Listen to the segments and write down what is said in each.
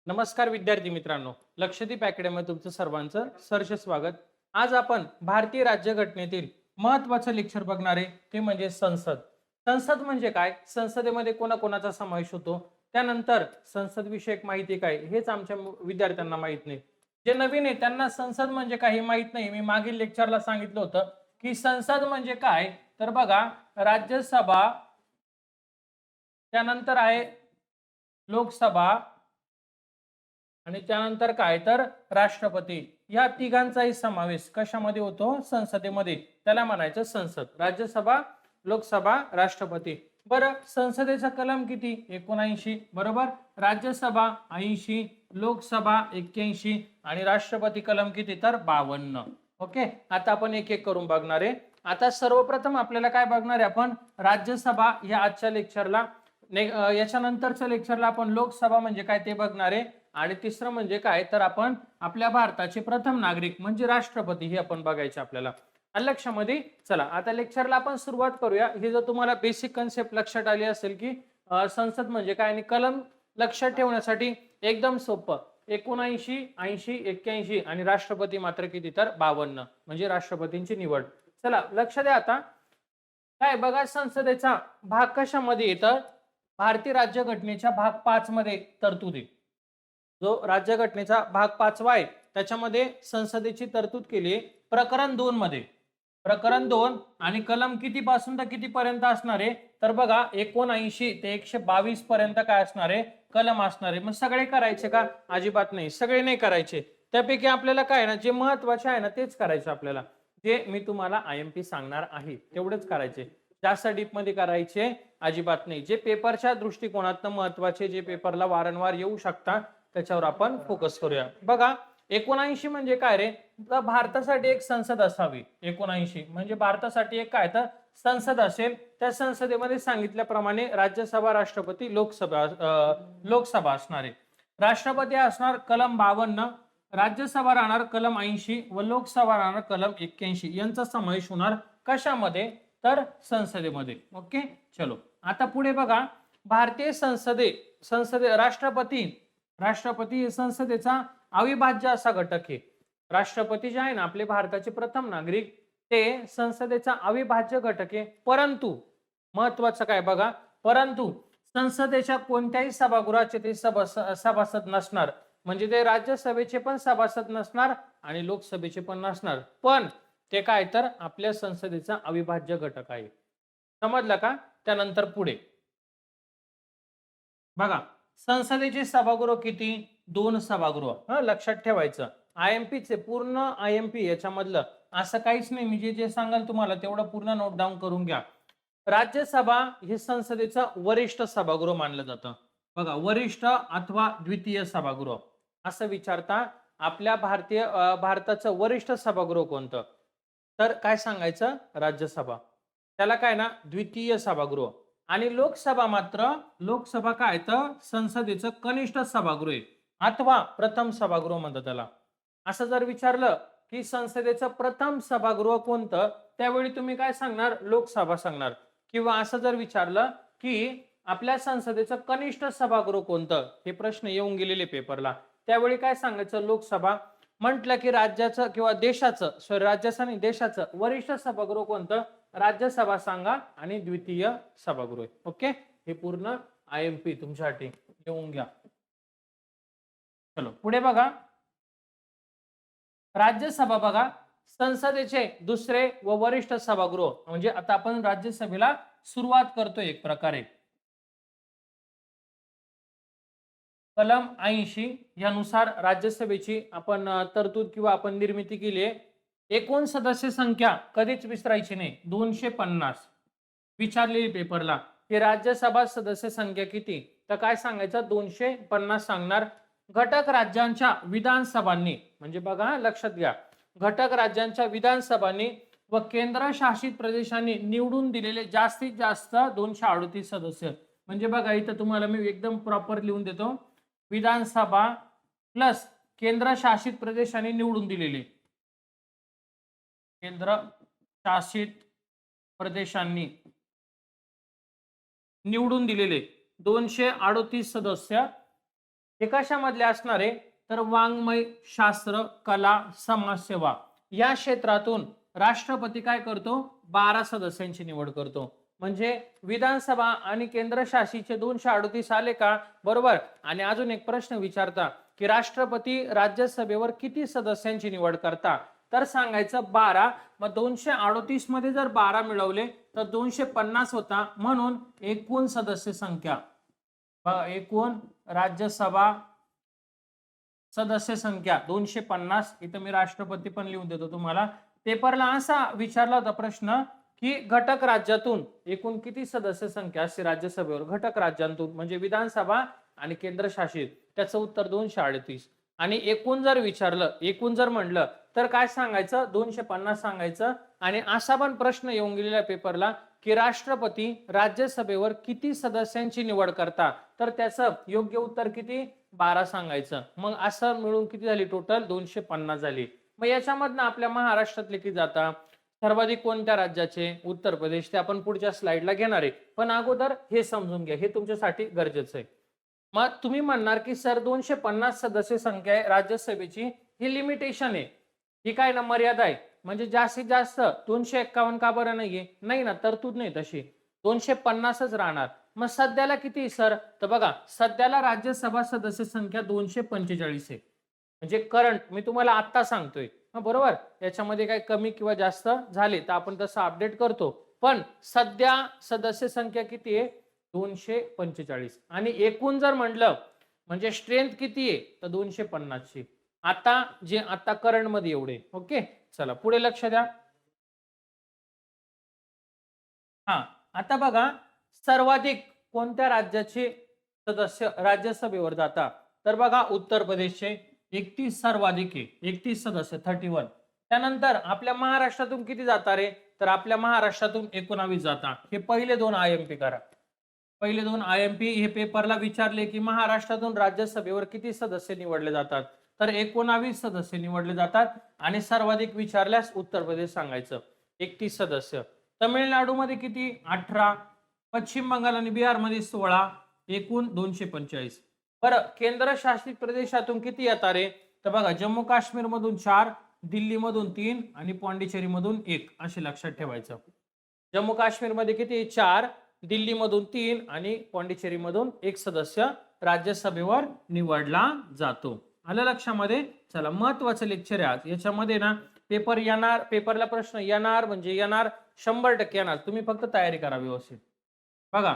नमस्कार विद्यार्थी मित्रांनो, लक्षद्वीप अकॅडमीमध्ये तुमचं सर्वांचं सहर्ष स्वागत. आज आपण भारतीय राज्यघटनेतील महत्त्वाचं लेक्चर बघणार आहे, ते म्हणजे संसद. संसद म्हणजे काय, संसदेमध्ये कोणाकोणाचा समावेश होतो, त्यानंतर संसद विषयक माहिती काय हेच आमच्या विद्यार्थ्यांना माहित नाही. जे नवीन आहे त्यांना संसद म्हणजे काय हे माहित नाही. मी मागील लेक्चरला सांगितलं होतं की संसद म्हणजे काय, तर बघा, राज्यसभा, त्यानंतर आहे लोकसभा आणि त्यानंतर काय तर राष्ट्रपती, या तिघांचाही समावेश कशामध्ये होतो, संसदेमध्ये. त्याला म्हणायचं संसद. राज्यसभा, लोकसभा, राष्ट्रपती. बरं, संसदेचा कलम किती, 79. बरोबर. राज्यसभा 80, लोकसभा 81 आणि राष्ट्रपती कलम किती तर 52. ओके, आता आपण एक एक करून बघणार आहे. आता सर्वप्रथम आपल्याला काय बघणार आहे आपण, राज्यसभा या आजच्या लेक्चरला. याच्यानंतरच्या लेक्चरला आपण लोकसभा म्हणजे काय ते बघणार आहे आणि तिसरं म्हणजे काय तर आपण आपल्या भारताचे प्रथम नागरिक म्हणजे राष्ट्रपती हे आपण बघायचे आपल्याला. लक्षामध्ये. चला आता लेक्चरला आपण सुरुवात करूया. हे जर तुम्हाला बेसिक कन्सेप्ट लक्षात आली असेल की संसद म्हणजे काय आणि कलम लक्षात ठेवण्यासाठी एकदम सोपं. 79, 80, 81 आणि राष्ट्रपती मात्र किती तर 52, म्हणजे राष्ट्रपतींची निवड. चला लक्ष द्या. आता काय बघा, संसदेचा भाग कशामध्ये येतं, भारतीय राज्यघटनेच्या भाग 5 मध्ये तरतुदी. जो राज्यघटनेचा भाग 5वा आहे त्याच्यामध्ये संसदेची तरतूद केली प्रकरण 2 मध्ये. प्रकरण 2 आणि कलम किती पासून तर किती पर्यंत असणार आहे, तर बघा 79 ते 122 पर्यंत काय असणार आहे, कलम असणार आहे. मग सगळे करायचे का, अजिबात नाही, सगळे नाही करायचे. त्यापैकी आपल्याला काय ना, जे महत्वाचे आहे ना तेच करायचे आपल्याला. जे मी तुम्हाला IMP सांगणार आहे तेवढेच करायचे, जास्त डीप मध्ये करायचे अजिबात नाही. जे पेपरच्या दृष्टिकोनातून महत्वाचे, जे पेपरला वारंवार येऊ शकतात, त्याच्यावर आपण फोकस करूया. बघा 79 म्हणजे काय रे, तर भारतासाठी एक संसद असावी. 79 म्हणजे भारतासाठी एक काय तर संसद असेल. त्या संसदेमध्ये सांगितल्याप्रमाणे राज्यसभा, राष्ट्रपती, लोकसभा असणार आहे. राष्ट्रपती असणार कलम 52, राज्यसभा राहणार कलम 80 व लोकसभा राहणार कलम 81. यांचा समावेश होणार कशामध्ये तर संसदेमध्ये. ओके, चलो आता पुढे बघा. भारतीय संसदे राष्ट्रपती हे संसदेचा अविभाज्य असा घटक आहे. राष्ट्रपती जे आहे ना, आपले भारताचे प्रथम नागरिक, ते संसदेचा अविभाज्य घटक आहे. परंतु महत्वाचं काय बघा, परंतु संसदेच्या कोणत्याही सभागृहाचे ते सभासद नसणार. म्हणजे ते राज्यसभेचे पण सभासद नसणार आणि लोकसभेचे पण नसणार, पण ते काय तर आपल्या संसदेचा अविभाज्य घटक आहे. समजलं का. त्यानंतर पुढे बघा, संसदेचे सभागृह किती, 2 सभागृह. लक्षात ठेवायचं. IMP चे पूर्ण IMP याच्यामधलं असं काहीच नाही. मी जे सांगाल तुम्हाला तेवढं पूर्ण नोट डाऊन करून घ्या. राज्यसभा हे संसदेचं वरिष्ठ सभागृह मानलं जातं. बघा, वरिष्ठ अथवा द्वितीय सभागृह असं विचारता. आपल्या भारताचं वरिष्ठ सभागृह कोणतं, तर काय सांगायचं, राज्यसभा. त्याला काय ना द्वितीय सभागृह. आणि लोकसभा काय तर संसदेचं कनिष्ठ सभागृह आहे अथवा प्रथम सभागृह म्हणतात त्याला. असं जर विचारलं की संसदेचं प्रथम सभागृह कोणतं, त्यावेळी तुम्ही काय सांगणार, लोकसभा सांगणार. किंवा असं जर विचारलं की आपल्या संसदेचं कनिष्ठ सभागृह कोणतं, हे प्रश्न येऊन गेलेले पेपरला, त्यावेळी काय सांगायचं, लोकसभा. म्हटलं की राज्याचं किंवा देशाचं, राज्याचं नाही देशाचं वरिष्ठ सभागृह कोणतं, राज्यसभा सांगा आणि द्वितीय सभागृह. ओके, हे पूर्ण IMP तुमच्यासाठी येऊन घ्या. चलो पुढे बघा. राज्यसभा बघा, संसदेचे दुसरे व वरिष्ठ सभागृह. म्हणजे आता आपण राज्यसभेला सुरुवात करतोय एक प्रकारे. कलम 80 यानुसार राज्यसभेची आपण तरतूद किंवा आपण निर्मिती केली आहे. एकूण सदस्य संख्या कधीच विसरायची नाही, 250. विचारलेली पेपरला की राज्यसभा सदस्य संख्या किती, तर काय सांगायचं, 250 सांगणार. घटक राज्यांच्या विधानसभांनी, म्हणजे बघा लक्षात घ्या, घटक राज्यांच्या विधानसभांनी व केंद्रशासित प्रदेशांनी निवडून दिलेले जास्तीत जास्त 238 सदस्य. म्हणजे बघा इथं तुम्हाला मी एकदम प्रॉपर लिहून देतो. विधानसभा प्लस केंद्रशासित प्रदेशांनी निवडून दिलेले, केंद्र शासित प्रदेशांनी निवडून दिलेले 238 सदस्य हे कशामधले असणार आहे तर वाङ्मय, शास्त्र, कला, समाजसेवा या क्षेत्रातून राष्ट्रपती काय करतो 12 सदस्यांची निवड करतो. म्हणजे विधानसभा आणि केंद्रशासितचे 238 आले का बरोबर. आणि अजून एक प्रश्न विचारता की राष्ट्रपती राज्यसभेवर किती सदस्यांची निवड करता तर सांगायचं 12. मग 238 मध्ये जर 12 मिळवले तर 250 होता. म्हणून एकूण सदस्य संख्या एकूण राज्यसभा सदस्य संख्या 250. इथं मी राष्ट्रपती पण लिहून देतो तुम्हाला. पेपरला असा विचारला होता प्रश्न की घटक राज्यातून एकूण किती सदस्य संख्या असते राज्यसभेवर घटक राज्यांतून म्हणजे विधानसभा आणि केंद्रशासित. त्याचं उत्तर 238. आणि एकूण जर विचारलं एकूण जर म्हणलं तर काय सांगायचं 250 सांगायचं. आणि असा पण प्रश्न येऊन गेलेला पेपरला की राष्ट्रपती राज्यसभेवर किती सदस्यांची निवड करता तर त्याचं योग्य उत्तर किती 12 सांगायचं. मग असं मिळून किती झाली टोटल 250 झाली. मग याच्यामधनं आपल्या महाराष्ट्रातले किती जाता सर्वाधिक कोणत्या राज्याचे उत्तर प्रदेश ते आपण पुढच्या स्लाइडला घेणार आहे. पण अगोदर हे समजून घ्या हे तुमच्यासाठी गरजेचं आहे. मग तुम्ही म्हणणार की सर 250 सदस्य संख्या आहे राज्यसभेची ही लिमिटेशन आहे ही काय ना मर्यादा आहे म्हणजे जास्तीत जास्त 251 का बरं नाहीये नाही ना तरतूद नाही तशी 250च राहणार. मग सध्याला किती सर तर बघा सध्याला राज्यसभा सदस्य संख्या 245 आहे. म्हणजे करंट मी तुम्हाला आता सांगतोय बरोबर. याच्यामध्ये काही कमी किंवा जास्त झाले तर आपण तसं अपडेट करतो. पण सध्या सदस्य संख्या किती आहे 245. आणि एकूण जर म्हटलं म्हणजे स्ट्रेंथ किती आहे तर 250 ची. आता जे आता करंट मध्ये एवढे. ओके चला पुढे लक्ष द्या. हा आता बघा सर्वाधिक कोणत्या राज्याचे सदस्य राज्यसभेवर जातात तर बघा उत्तर प्रदेशचे 31 सर्वाधिक आहे 31 सदस्य 31. त्यानंतर आपल्या महाराष्ट्रातून किती जातात रे तर आपल्या महाराष्ट्रातून 19 जातात. हे पहिले दोन आयएमपी करा. पहिले दोन आयएमपी हे पेपरला विचारले की महाराष्ट्रातून राज्यसभेवर किती सदस्य निवडले जातात तर 19 सदस्य निवडले जातात. आणि सर्वाधिक विचारल्यास उत्तर प्रदेश सांगायचं 31 सदस्य. तमिळनाडूमध्ये किती 18. पश्चिम बंगाल आणि बिहार मध्ये 16. एकूण 245. बरं केंद्रशासित प्रदेशातून किती येतात रे तर बघा जम्मू काश्मीर मधून 4, दिल्ली मधून 3 आणि पॉंडिचेरी मधून 1 असे लक्षात ठेवायचं. जम्मू काश्मीर मध्ये किती 4, दिल्ली मधून 3 आणि पॉंडिचेरी मधून 1 सदस्य राज्यसभेवर निवडला जातो. आलं लक्षामध्ये. चला महत्वाचं लेक्चर आहे आज. याच्यामध्ये ना पेपर येणार पेपरला प्रश्न येणार म्हणजे येणार 100% येणार. तुम्ही फक्त तयारी करा व्यवस्थित. बघा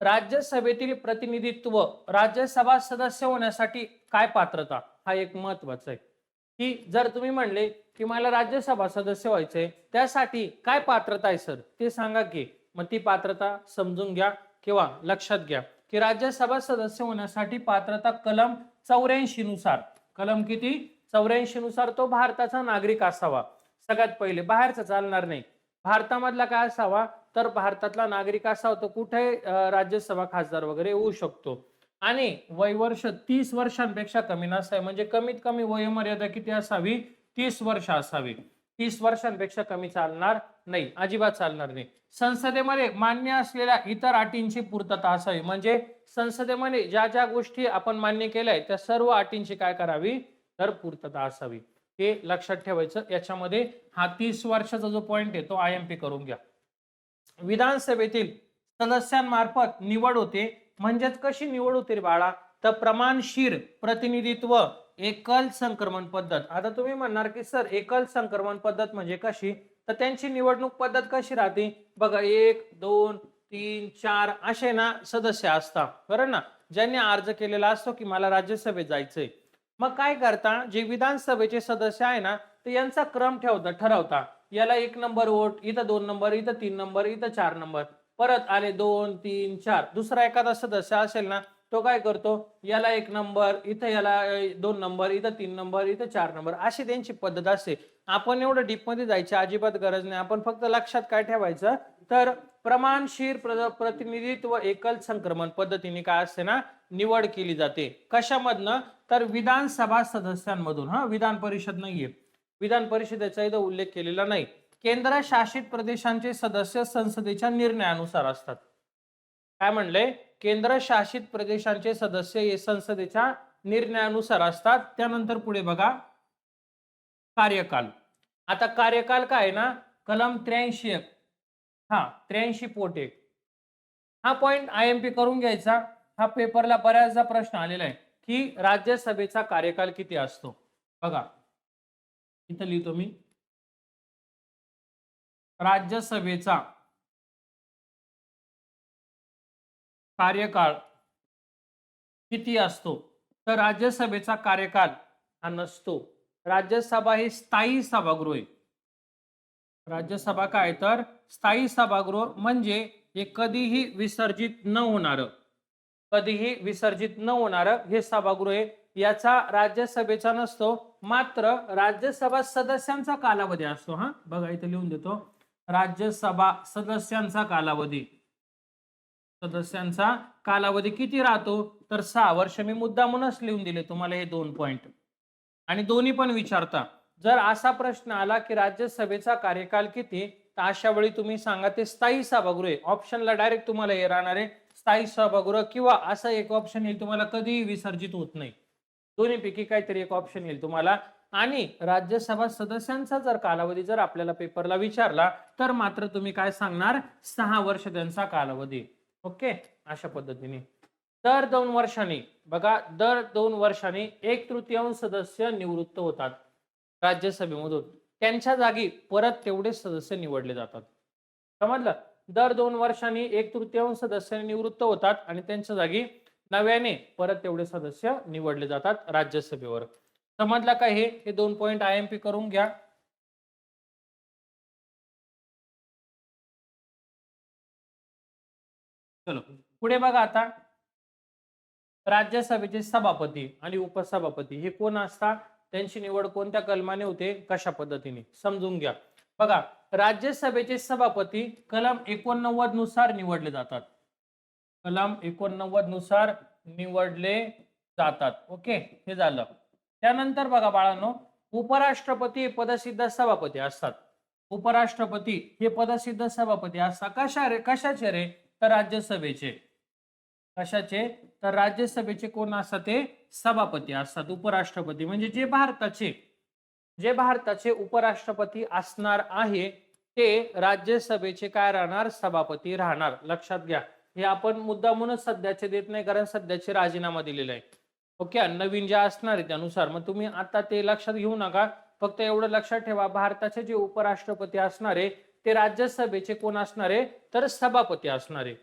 राज्यसभेतील प्रतिनिधित्व राज्यसभा सदस्य होण्यासाठी काय पात्रता हा एक महत्वाचा आहे की जर तुम्ही म्हणले की मला राज्यसभा सदस्य व्हायचंय त्यासाठी काय पात्रता आहे सर ते सांगा की. मग ती पात्रता समजून घ्या किंवा लक्षात घ्या की राज्यसभा सदस्य होण्यासाठी पात्रता कलम 84 नुसार कलम किती 84 नुसार तो भारताचा नागरिक असावा. सगळ्यात पहिले बाहेरचा चालणार नाही. भारतामधला काय असावा तर भारतातला नागरिक असावा तो कुठे राज्यसभा खासदार वगैरे होऊ शकतो. आणि वयवर्ष 30 वर्षांपेक्षा कमी नसावे म्हणजे कमीत कमी वयोमर्यादा किती असावी 30 वर्ष असावी. 30 वर्षांपेक्षा कमी चालणार नाही अजिबात चालणार नाही. संसदेमध्ये मान्य असलेल्या इतर अटींची पूर्तता असावी म्हणजे संसदेमध्ये ज्या ज्या गोष्टी आपण मान्य केल्या त्या सर्व अटींची काय करावी तर पूर्तता असावी. हे लक्षात ठेवायचं. याच्यामध्ये हा 30 वर्षाचा जो पॉइंट आहे तो आयएमपी करून घ्या. विधानसभेतील सदस्यांमार्फत निवड होते म्हणजेच कशी निवड होते रे बाळा तर प्रमाणशीर प्रतिनिधित्व एकल संक्रमण पद्धत. आता तुम्ही म्हणणार की सर एकल संक्रमण पद्धत म्हणजे कशी तर त्यांची निवडणूक पद्धत कशी राहते बघा 1, 2, 3, 4 असे ना सदस्य असतात बरं ना ज्यांनी अर्ज केलेला असतो की मला राज्यसभेत जायचंय. मग काय करता जे विधानसभेचे सदस्य आहे ना ते यांचा क्रम ठरवता याला 1 नंबर वोट इथं 2 नंबर इथं 3 नंबर इथं 4 नंबर परत आले 2, 3, 4 दुसरा एखादा सदस्य असेल ना तो काय करतो याला 1 नंबर इथं याला 2 नंबर इथं 3 नंबर इथं 4 नंबर अशी त्यांची पद्धत असते. आपण एवढं डीप मध्ये जायची अजिबात गरज नाही. आपण फक्त लक्षात काय ठेवायचं तर प्रमाणशीर प्रतिनिधित्व एकल संक्रमण पद्धतीने काय असते ना निवड केली जाते. कशामधनं तर विधानसभा सदस्यांमधून. विधान परिषद नाहीये विधान परिषदेचा इथं उल्लेख केलेला नाही. केंद्रशासित प्रदेशांचे सदस्य संसदेच्या निर्णयानुसार असतात. काय म्हणले केंद्रशासित प्रदेशांचे सदस्य हे संसदेच्या निर्णयानुसार असतात. त्यानंतर पुढे बघा कार्यकाल. आता कार्यकाल काय आहे ना, कलम 83 83 पोट 1 हा पॉइंट IMP करून घ्यायचा. हा पेपरला बऱ्याचदा प्रश्न आलेला आहे की राज्यसभेचा कार्यकाल किती असतो. बघा इथं लिहितो मी, राज्यसभेचा कार्यकाळ किती असतो. तर राज्यसभेचा कार्यकाल हा नसतो. राज्यसभा ही स्थायी सभागृह आहे. राज्यसभा काय तर स्थायी सभागृह, म्हणजे हे कधीही विसर्जित न होणार, कधीही विसर्जित न होणार हे सभागृह आहे. याचा राज्यसभेचा नसतो, मात्र राज्यसभा सदस्यांचा कालावधी असतो. बघा इथे लिहून देतो, राज्यसभा सदस्यांचा कालावधी, सदस्यांचा कालावधी किती राहतो तर 6 वर्ष. मी मुद्दामूनच लिहून दिले तुम्हाला हे 2 पॉइंट, आणि दोन्ही पण विचारता. जर असा प्रश्न आला की राज्यसभेचा कार्यकाल किती, तर अशा वेळी तुम्ही सांगा ते स्थायी सभागृह आहे. ऑप्शनला डायरेक्ट तुम्हाला हे राहणार आहे स्थायी सभागृह, किंवा असं एक ऑप्शन येईल तुम्हाला कधीही विसर्जित होत नाही. दोन्हीपैकी काहीतरी एक ऑप्शन येईल तुम्हाला. आणि राज्यसभा सदस्यांचा जर कालावधी जर आपल्याला पेपरला विचारला तर मात्र तुम्ही काय सांगणार, 6 वर्ष त्यांचा कालावधी. ओके, अशा पद्धतीने दर 2 वर्षांनी, बघा दर 2 वर्षांनी 1/3 सदस्य निवृत्त होतात राज्यसभेमधून. त्यांच्या जागी परत तेवढे सदस्य निवडले जातात. समजलं, दर 2 वर्षांनी 1/3 सदस्य निवृत्त होतात आणि त्यांच्या जागी नव्याने परत तेवढे सदस्य निवडले जातात राज्यसभेवर. समजला का? हे 2 पॉइंट IMP करून घ्या. चलो पुढे बघा, आता राज्यसभेचे सभापती आणि उपसभापती हे कोण असतात, त्यांची निवड कोणत्या कलमाने होते, कशा पद्धतीने समजून घ्या. बघा, राज्यसभेचे सभापती कलम 89 नुसार निवडले जातात. कलम 89 नुसार निवडले जातात. ओके, हे झालं. त्यानंतर बघा बाळांनो, उपराष्ट्रपती हे पदसिद्ध सभापती असतात. उपराष्ट्रपती हे पदसिद्ध सभापती असतात. कशाचे रे, तर राज्यसभेचे. कशाचे, तर राज्यसभेचे कोण असतात, ते सभापती असतात. उपराष्ट्रपती म्हणजे जे भारताचे उपराष्ट्रपती असणार आहे ते राज्यसभेचे काय राहणार, सभापती राहणार. लक्षात घ्या, हे आपण मुद्दामूनच सध्याचे देत नाही, कारण सध्याचे राजीनामा दिलेला आहे. ओके, नवीन जे असणार आहे त्यानुसार. मग तुम्ही आता ते लक्षात घेऊ नका, फक्त एवढं लक्षात ठेवा, भारताचे जे उपराष्ट्रपती असणार आहे ते राज्यसभेचे कोण असणार आहे, तर सभापती असणार आहे.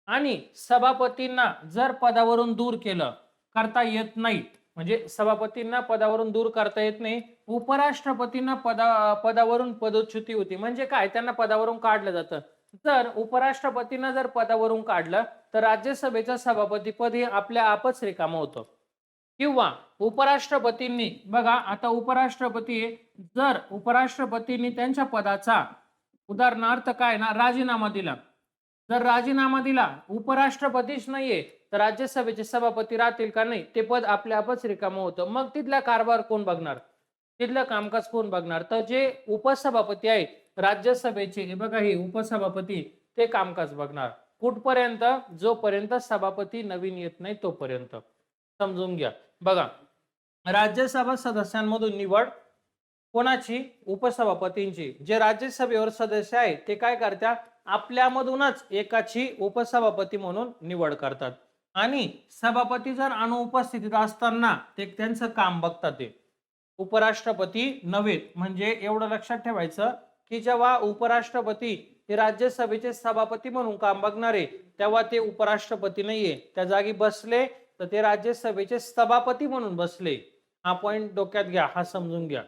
आणि सभापतींना जर पदावरून दूर केलं, करता येत नाही, म्हणजे सभापतींना पदावरून दूर करता येत नाही. उपराष्ट्रपतींना पदावरून पदच्युती होती, म्हणजे काय, त्यांना पदावरून काढलं जातं. जर उपराष्ट्रपतींना जर पदावरून काढलं तर राज्यसभेचं सभापती पद हे आपल्या आपच रिकामं होतं. किंवा उपराष्ट्रपतींनी, बघा आता उपराष्ट्रपती, जर उपराष्ट्रपतींनी त्यांच्या पदाचा उदाहरणार्थ काय ना राजीनामा दिला, जर राजीनामा दिला, उपराष्ट्रपतीच नाहीये, तर राज्यसभेचे सभापती राहतील का, नाही, ते पद आपल्या आपच रिकामं होतं. मग तिथला कारभार कोण बघणार, तिथलं कामकाज कोण बघणार, तर जे उपसभापती आहेत राज्यसभेचे, हे बघा हे उपसभापती, ते कामकाज बघणार. कुठपर्यंत, जोपर्यंत सभापती नवीन येत नाही तोपर्यंत. समजून घ्या. बघा, राज्यसभा सदस्यांमधून निवड कोणाची, उपसभापतींची. जे राज्यसभेवर सदस्य आहेत ते काय करतात, आपल्यामधूनच एकाची उपसभापती म्हणून निवड करतात. आणि सभापती जर अनुपस्थितीत असताना ते त्यांचं काम बघतात, ते उपराष्ट्रपती नव्हे. म्हणजे एवढं लक्षात ठेवायचं की जेव्हा उपराष्ट्रपती हे राज्यसभेचे सभापती म्हणून काम बघणारे, तेव्हा ते उपराष्ट्रपती नाहीये, त्या जागी बसले तर ते राज्यसभेचे सभापती म्हणून बसले. हा पॉइंट डोक्यात घ्या, हा समजून घ्या.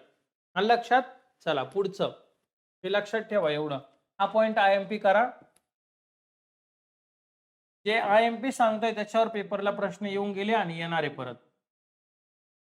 लक्षात, चला पुढचं हे लक्षात ठेवा. एवढं हा पॉइंट IMP करा. जे IMP सांगतोय त्याच्यावर पेपरला प्रश्न येऊन गेले आणि येणारे परत.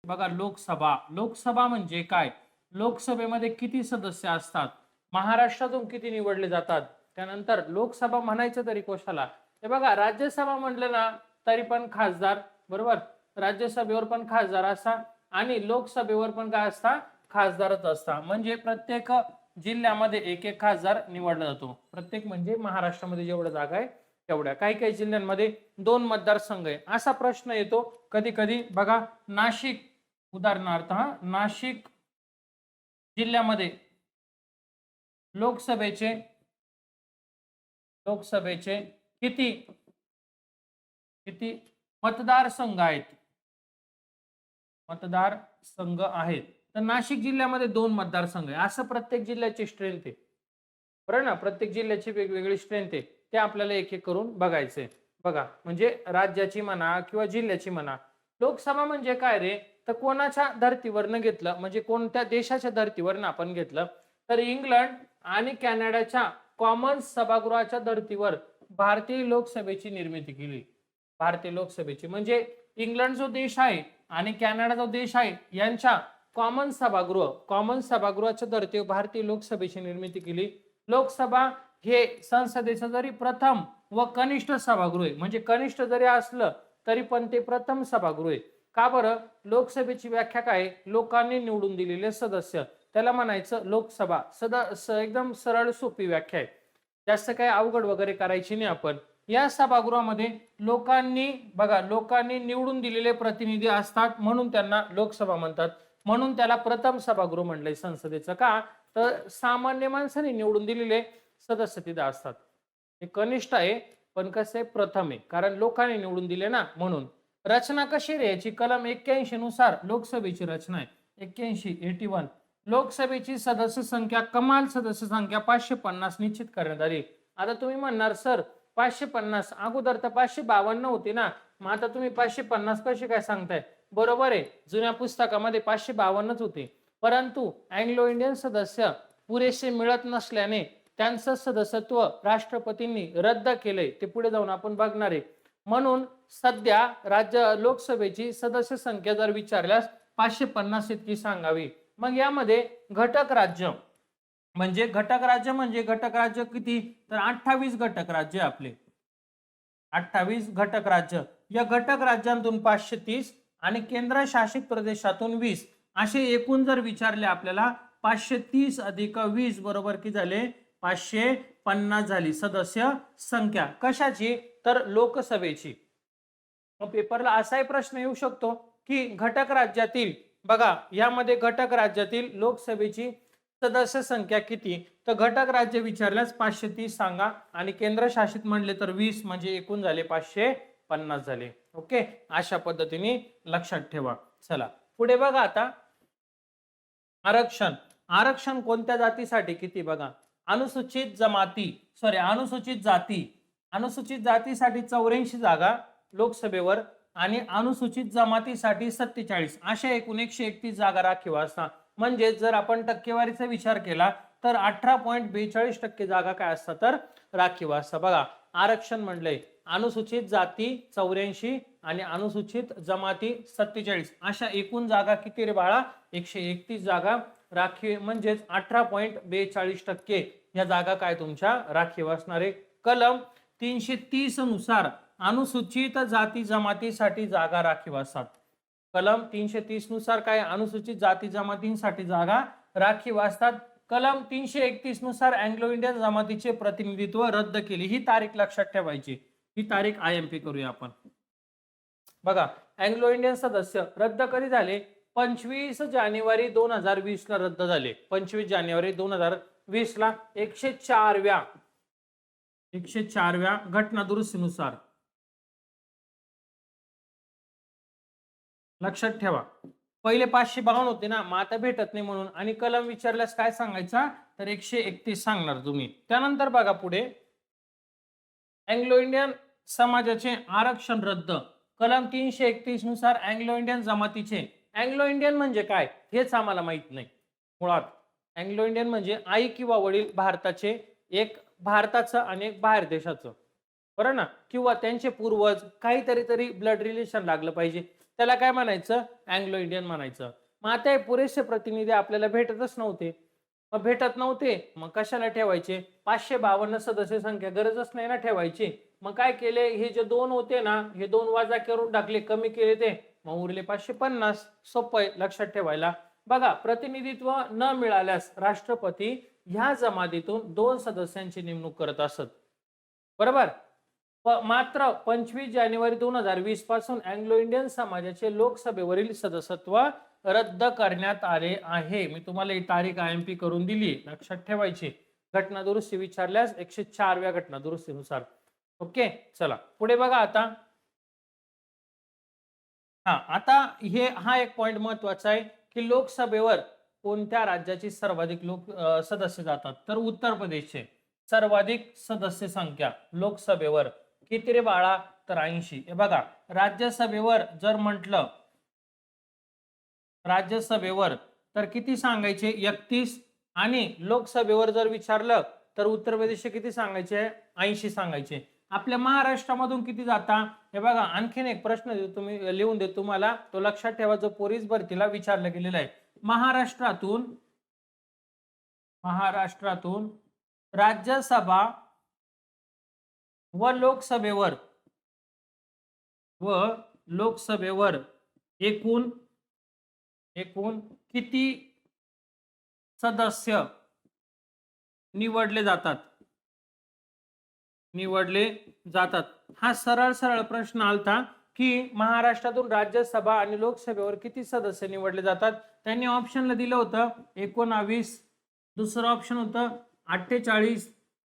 बघा, लोकसभा म्हणजे काय, लोकसभेमध्ये किती सदस्य असतात, महाराष्ट्रातून किती निवडले जातात. त्यानंतर लोकसभा म्हणायचं तरी कशाला, हे बघा राज्यसभा म्हटलं ना तरी पण खासदार, बरोबर, राज्यसभेवर पण खासदार असतात आणि लोकसभेवर पण काय असतात, खासदारच असतात. म्हणजे प्रत्येक जिल्ह्यामध्ये एक एक खासदार निवडला जातो. प्रत्येक म्हणजे महाराष्ट्रामध्ये जेवढं जागा आहे तेवढ्या. काही काही जिल्ह्यांमध्ये 2 मतदारसंघ आहे. असा प्रश्न येतो कधी कधी. बघा नाशिक उदाहरणार्थ, नाशिक जिल्ह्यामध्ये लोकसभेचे लोकसभेचे किती किती मतदारसंघ आहेत? मतदारसंघ आहेत. तर नाशिक जिल्ह्यामध्ये 2 मतदारसंघ आहे. असं प्रत्येक जिल्ह्याची स्ट्रेंथ आहे. बरं ना, प्रत्येक जिल्ह्याची वेगवेगळी स्ट्रेंथ आहे. ते आपल्याला एक एक करून बघायचंय. बघा म्हणजे राज्याची म्हणा किंवा जिल्ह्याची म्हणा. लोकसभा म्हणजे काय रे? तर कोणाच्या धर्तीवरनं घेतलं, म्हणजे कोणत्या देशाच्या धर्तीवरनं आपण घेतलं, तर इंग्लंड आणि कॅनडाच्या कॉमन सभागृहाच्या धर्तीवर भारतीय लोकसभेची निर्मिती केली. भारतीय लोकसभेची म्हणजे इंग्लंड जो देश आहे आणि कॅनडा जो देश आहे यांच्या कॉमन सभागृहाच्या धर्तीवर भारतीय लोकसभेची निर्मिती केली. लोकसभा हे संसदेचं जरी प्रथम व कनिष्ठ सभागृह आहे, म्हणजे कनिष्ठ जरी असलं तरी पण ते प्रथम सभागृह आहे. का बरं? लोकसभेची व्याख्या काय? लोकांनी निवडून दिलेले सदस्य, त्याला म्हणायचं लोकसभा. एकदम सरळ सोपी व्याख्या आहे, जास्त काही अवघड वगैरे करायची नाही आपण. या सभागृहामध्ये लोकांनी निवडून दिलेले प्रतिनिधी असतात, म्हणून त्यांना लोकसभा म्हणतात. म्हणून त्याला प्रथम सभागृह म्हणलंय संसदेचं. का? तर सामान्य माणसाने निवडून दिलेले सदस्य तिथे असतात. हे कनिष्ठ आहे पण कसं आहे, प्रथम आहे, कारण लोकांनी निवडून दिले ना, म्हणून. रचना कशी रे याची? कलम 81 नुसार लोकसभेची रचना आहे. 81 लोकसभेची सदस्य संख्या, कमाल सदस्य संख्या 550 निश्चित करण्यात आली. आता तुम्ही म्हणणार सर 550, अगोदर तर 552 होती ना, मग आता तुम्ही 550 कशी काय सांगताय? बरोबर आहे, जुन्या पुस्तकामध्ये 552च होते, परंतु अँग्लो इंडियन सदस्य पुरेसे मिळत नसल्याने त्यांचं सदस्यत्व राष्ट्रपतींनी रद्द केलंय. ते पुढे जाऊन आपण बघणार आहे. म्हणून सध्या लोकसभेची सदस्य संख्या जर विचारल्यास 550 इतकी सांगावी. मग यामध्ये घटक राज्य म्हणजे घटक राज्य किती? तर 28 घटक राज्य आपले. 28 घटक राज्य. या घटक राज्यांतून 530 आणि केंद्रशासित प्रदेशातून 20 असे एकूण जर विचारले आपल्याला 530 अधिक 20 बरोबर किती झाले? 550 झाली सदस्य संख्या. कशाची? तर लोकसभेची. मग पेपरला असाही प्रश्न येऊ शकतो की घटक राज्यातील, बघा यामध्ये घटक राज्यातील लोकसभेची सदस्य संख्या किती? तर घटक राज्य विचारल्यास 530 सांगा आणि केंद्रशासित म्हणले तर 20, म्हणजे एकूण झाले 550 झाले. ओके, अशा पद्धतीने लक्षात ठेवा. चला पुढे बघा आता आरक्षण कोणत्या जातीसाठी किती? बघा अनुसूचित जातीसाठी 84 जागा लोकसभेवर आणि अनुसूचित जमातीसाठी 47, अशा एकूण 131 जागा राखीव असतात. म्हणजे जर आपण टक्केवारीचा विचार केला तर 18.42% जागा काय असतात? तर राखीव असतात. बघा आरक्षण म्हणलंय अनुसूचित जाती 84 आणि अनुसूचित जमाती 47, अशा एकूण जागा किती रे बाळा? 131 जागा राखीव, म्हणजेच 18.42% या जागा काय तुमच्या राखीव असणार आहे. कलम 330 नुसार अनुसूचित जाती जमातीसाठी जागा राखीव असतात. कलम 330 नुसार काय? अनुसूचित जाती जमातींसाठी जागा राखीव असतात. कलम 331 नुसार अँग्लो इंडियन जमातीचे प्रतिनिधित्व रद्द केले. ही तारीख लक्षात ठेवायची. ही तारीख IMP करूया आपण. बघा अँग्लो इंडियन सदस्य रद्द कधी झाले? 25 जानेवारी 2020 ला रद्द झाले. 25 जानेवारी 2020 ला 104व्या घटना दुरुस्तीनुसार. लक्षात ठेवा, पहिले 552 होते ना, मग आता भेटत नाही म्हणून. आणि कलम विचारल्यास काय सांगायचा? तर 131 सांगणार तुम्ही. त्यानंतर बघा पुढे अँग्लो इंडियन समाजाचे आरक्षण रद्द. कलम 331 नुसार अँग्लो इंडियन जमातीचे, अँग्लो इंडियन म्हणजे काय हेच आम्हाला माहित नाही मुळात. अँग्लो इंडियन म्हणजे आई किंवा वडील भारताचे, एक भारताचं आणि एक बाहेर देशाचं, बरं ना, किंवा त्यांचे पूर्वज, काहीतरी ब्लड रिलेशन लागलं पाहिजे, त्याला काय म्हणायचं? अँग्लो इंडियन म्हणायचं. मग आता हे पुरेसे प्रतिनिधी आपल्याला भेटतच नव्हते. मग कशाला ठेवायचे? 552 सदस्य संख्या, गरजच नाही ना ठेवायची. मग काय केले? हे जे 2 होते ना, हे 2 वजा करून टाकले, कमी केले ते, मग उरले 550. सोपं आहे लक्षात ठेवायला. बघा प्रतिनिधित्व न मिळाल्यास राष्ट्रपती ह्या जमातीतून 2 सदस्यांची नेमणूक करत असत. बरोबर. मात्र 25 जानेवारी 2020 पासून अँग्लो इंडियन समाजाचे लोकसभेवरील सदस्यत्व रद्द करण्यात आले आहे. मी तुम्हाला ही तारीख IMP करून दिली, लक्षात ठेवायची. घटना दुरुस्ती विचारल्यास 104व्या घटना दुरुस्तीनुसार. ओके, चला पुढे बघा आता. आता हा एक पॉइंट महत्वाचा आहे की लोकसभेवर कोणत्या राज्याची सर्वाधिक सदस्य जातात, तर उत्तर प्रदेशचे सर्वाधिक सदस्य संख्या लोकसभेवर किती रे बाळा, तर 80. हे बघा, राज्यसभेवर जर म्हटलं, राज्यसभेवर तर किती सांगायचे, 31. आणि लोकसभेवर जर विचारलं तर उत्तर प्रदेशचे किती सांगायचे, 80 सांगायचे. आपल्या महाराष्ट्रामधून किती जाता, हे बघा. आणखीन एक प्रश्न तुम्ही लिहून देतो तुम्हाला, तो लक्षात ठेवा, जो पोलीस भरतीला विचारला गेलेला आहे. महाराष्ट्रातून राज्यसभा व लोकसभेवर एकूण किती सदस्य निवडले जातात. हा सरळ प्रश्न आलता की महाराष्ट्रातून राज्यसभा आणि लोकसभेवर किती सदस्य निवडले जातात. त्यांनी ऑप्शनला दिलं होतं 19, दुसरं ऑप्शन होतं 48,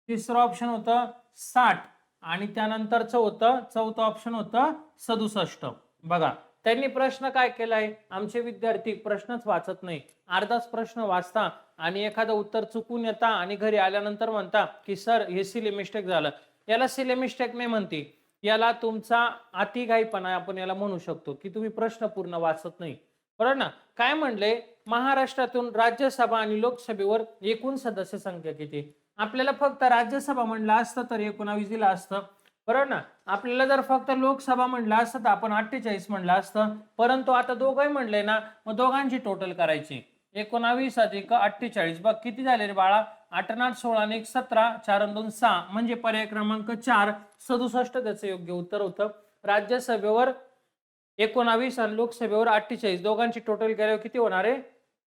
तिसरं ऑप्शन होतं 60 आणि त्यानंतरचं होतं चौथं ऑप्शन होतं 67. बघा, त्यांनी प्रश्न काय केलाय, आमचे विद्यार्थी प्रश्नच वाचत नाही, अर्धाच प्रश्न वाचता आणि एखादं उत्तर चुकून येता आणि घरी आल्यानंतर म्हणता की सर हे सिली मिस्टेक झालं. याला सिली मिस्टेक नाही म्हणते, याला तुमचा अतिघाईपणा आपण याला म्हणू शकतो की तुम्ही प्रश्न पूर्ण वाचत नाही. बरोबर ना. काय म्हणले, महाराष्ट्रातून राज्यसभा आणि लोकसभेवर एकूण सदस्य संख्या किती. आपल्याला फक्त राज्यसभा म्हणलं असतं तर 19 दिलं असतं, बरोबर ना. आपल्याला जर फक्त लोकसभा म्हणलं असतं तर आपण 48 म्हणलं असतं, परंतु आता दोघंही म्हणले ना, मग दोघांची टोटल करायची. 19 अधिक 48 बघ किती झाले रे बाळा, 8 8 16 आणि 1 17, 4 आणि 2 6, म्हणजे पर्याय क्रमांक 4 67 त्याचं योग्य उत्तर होतं. राज्यसभेवर 19 आणि लोकसभेवर 48, दोघांची टोटल केल्यावर किती होणार आहे,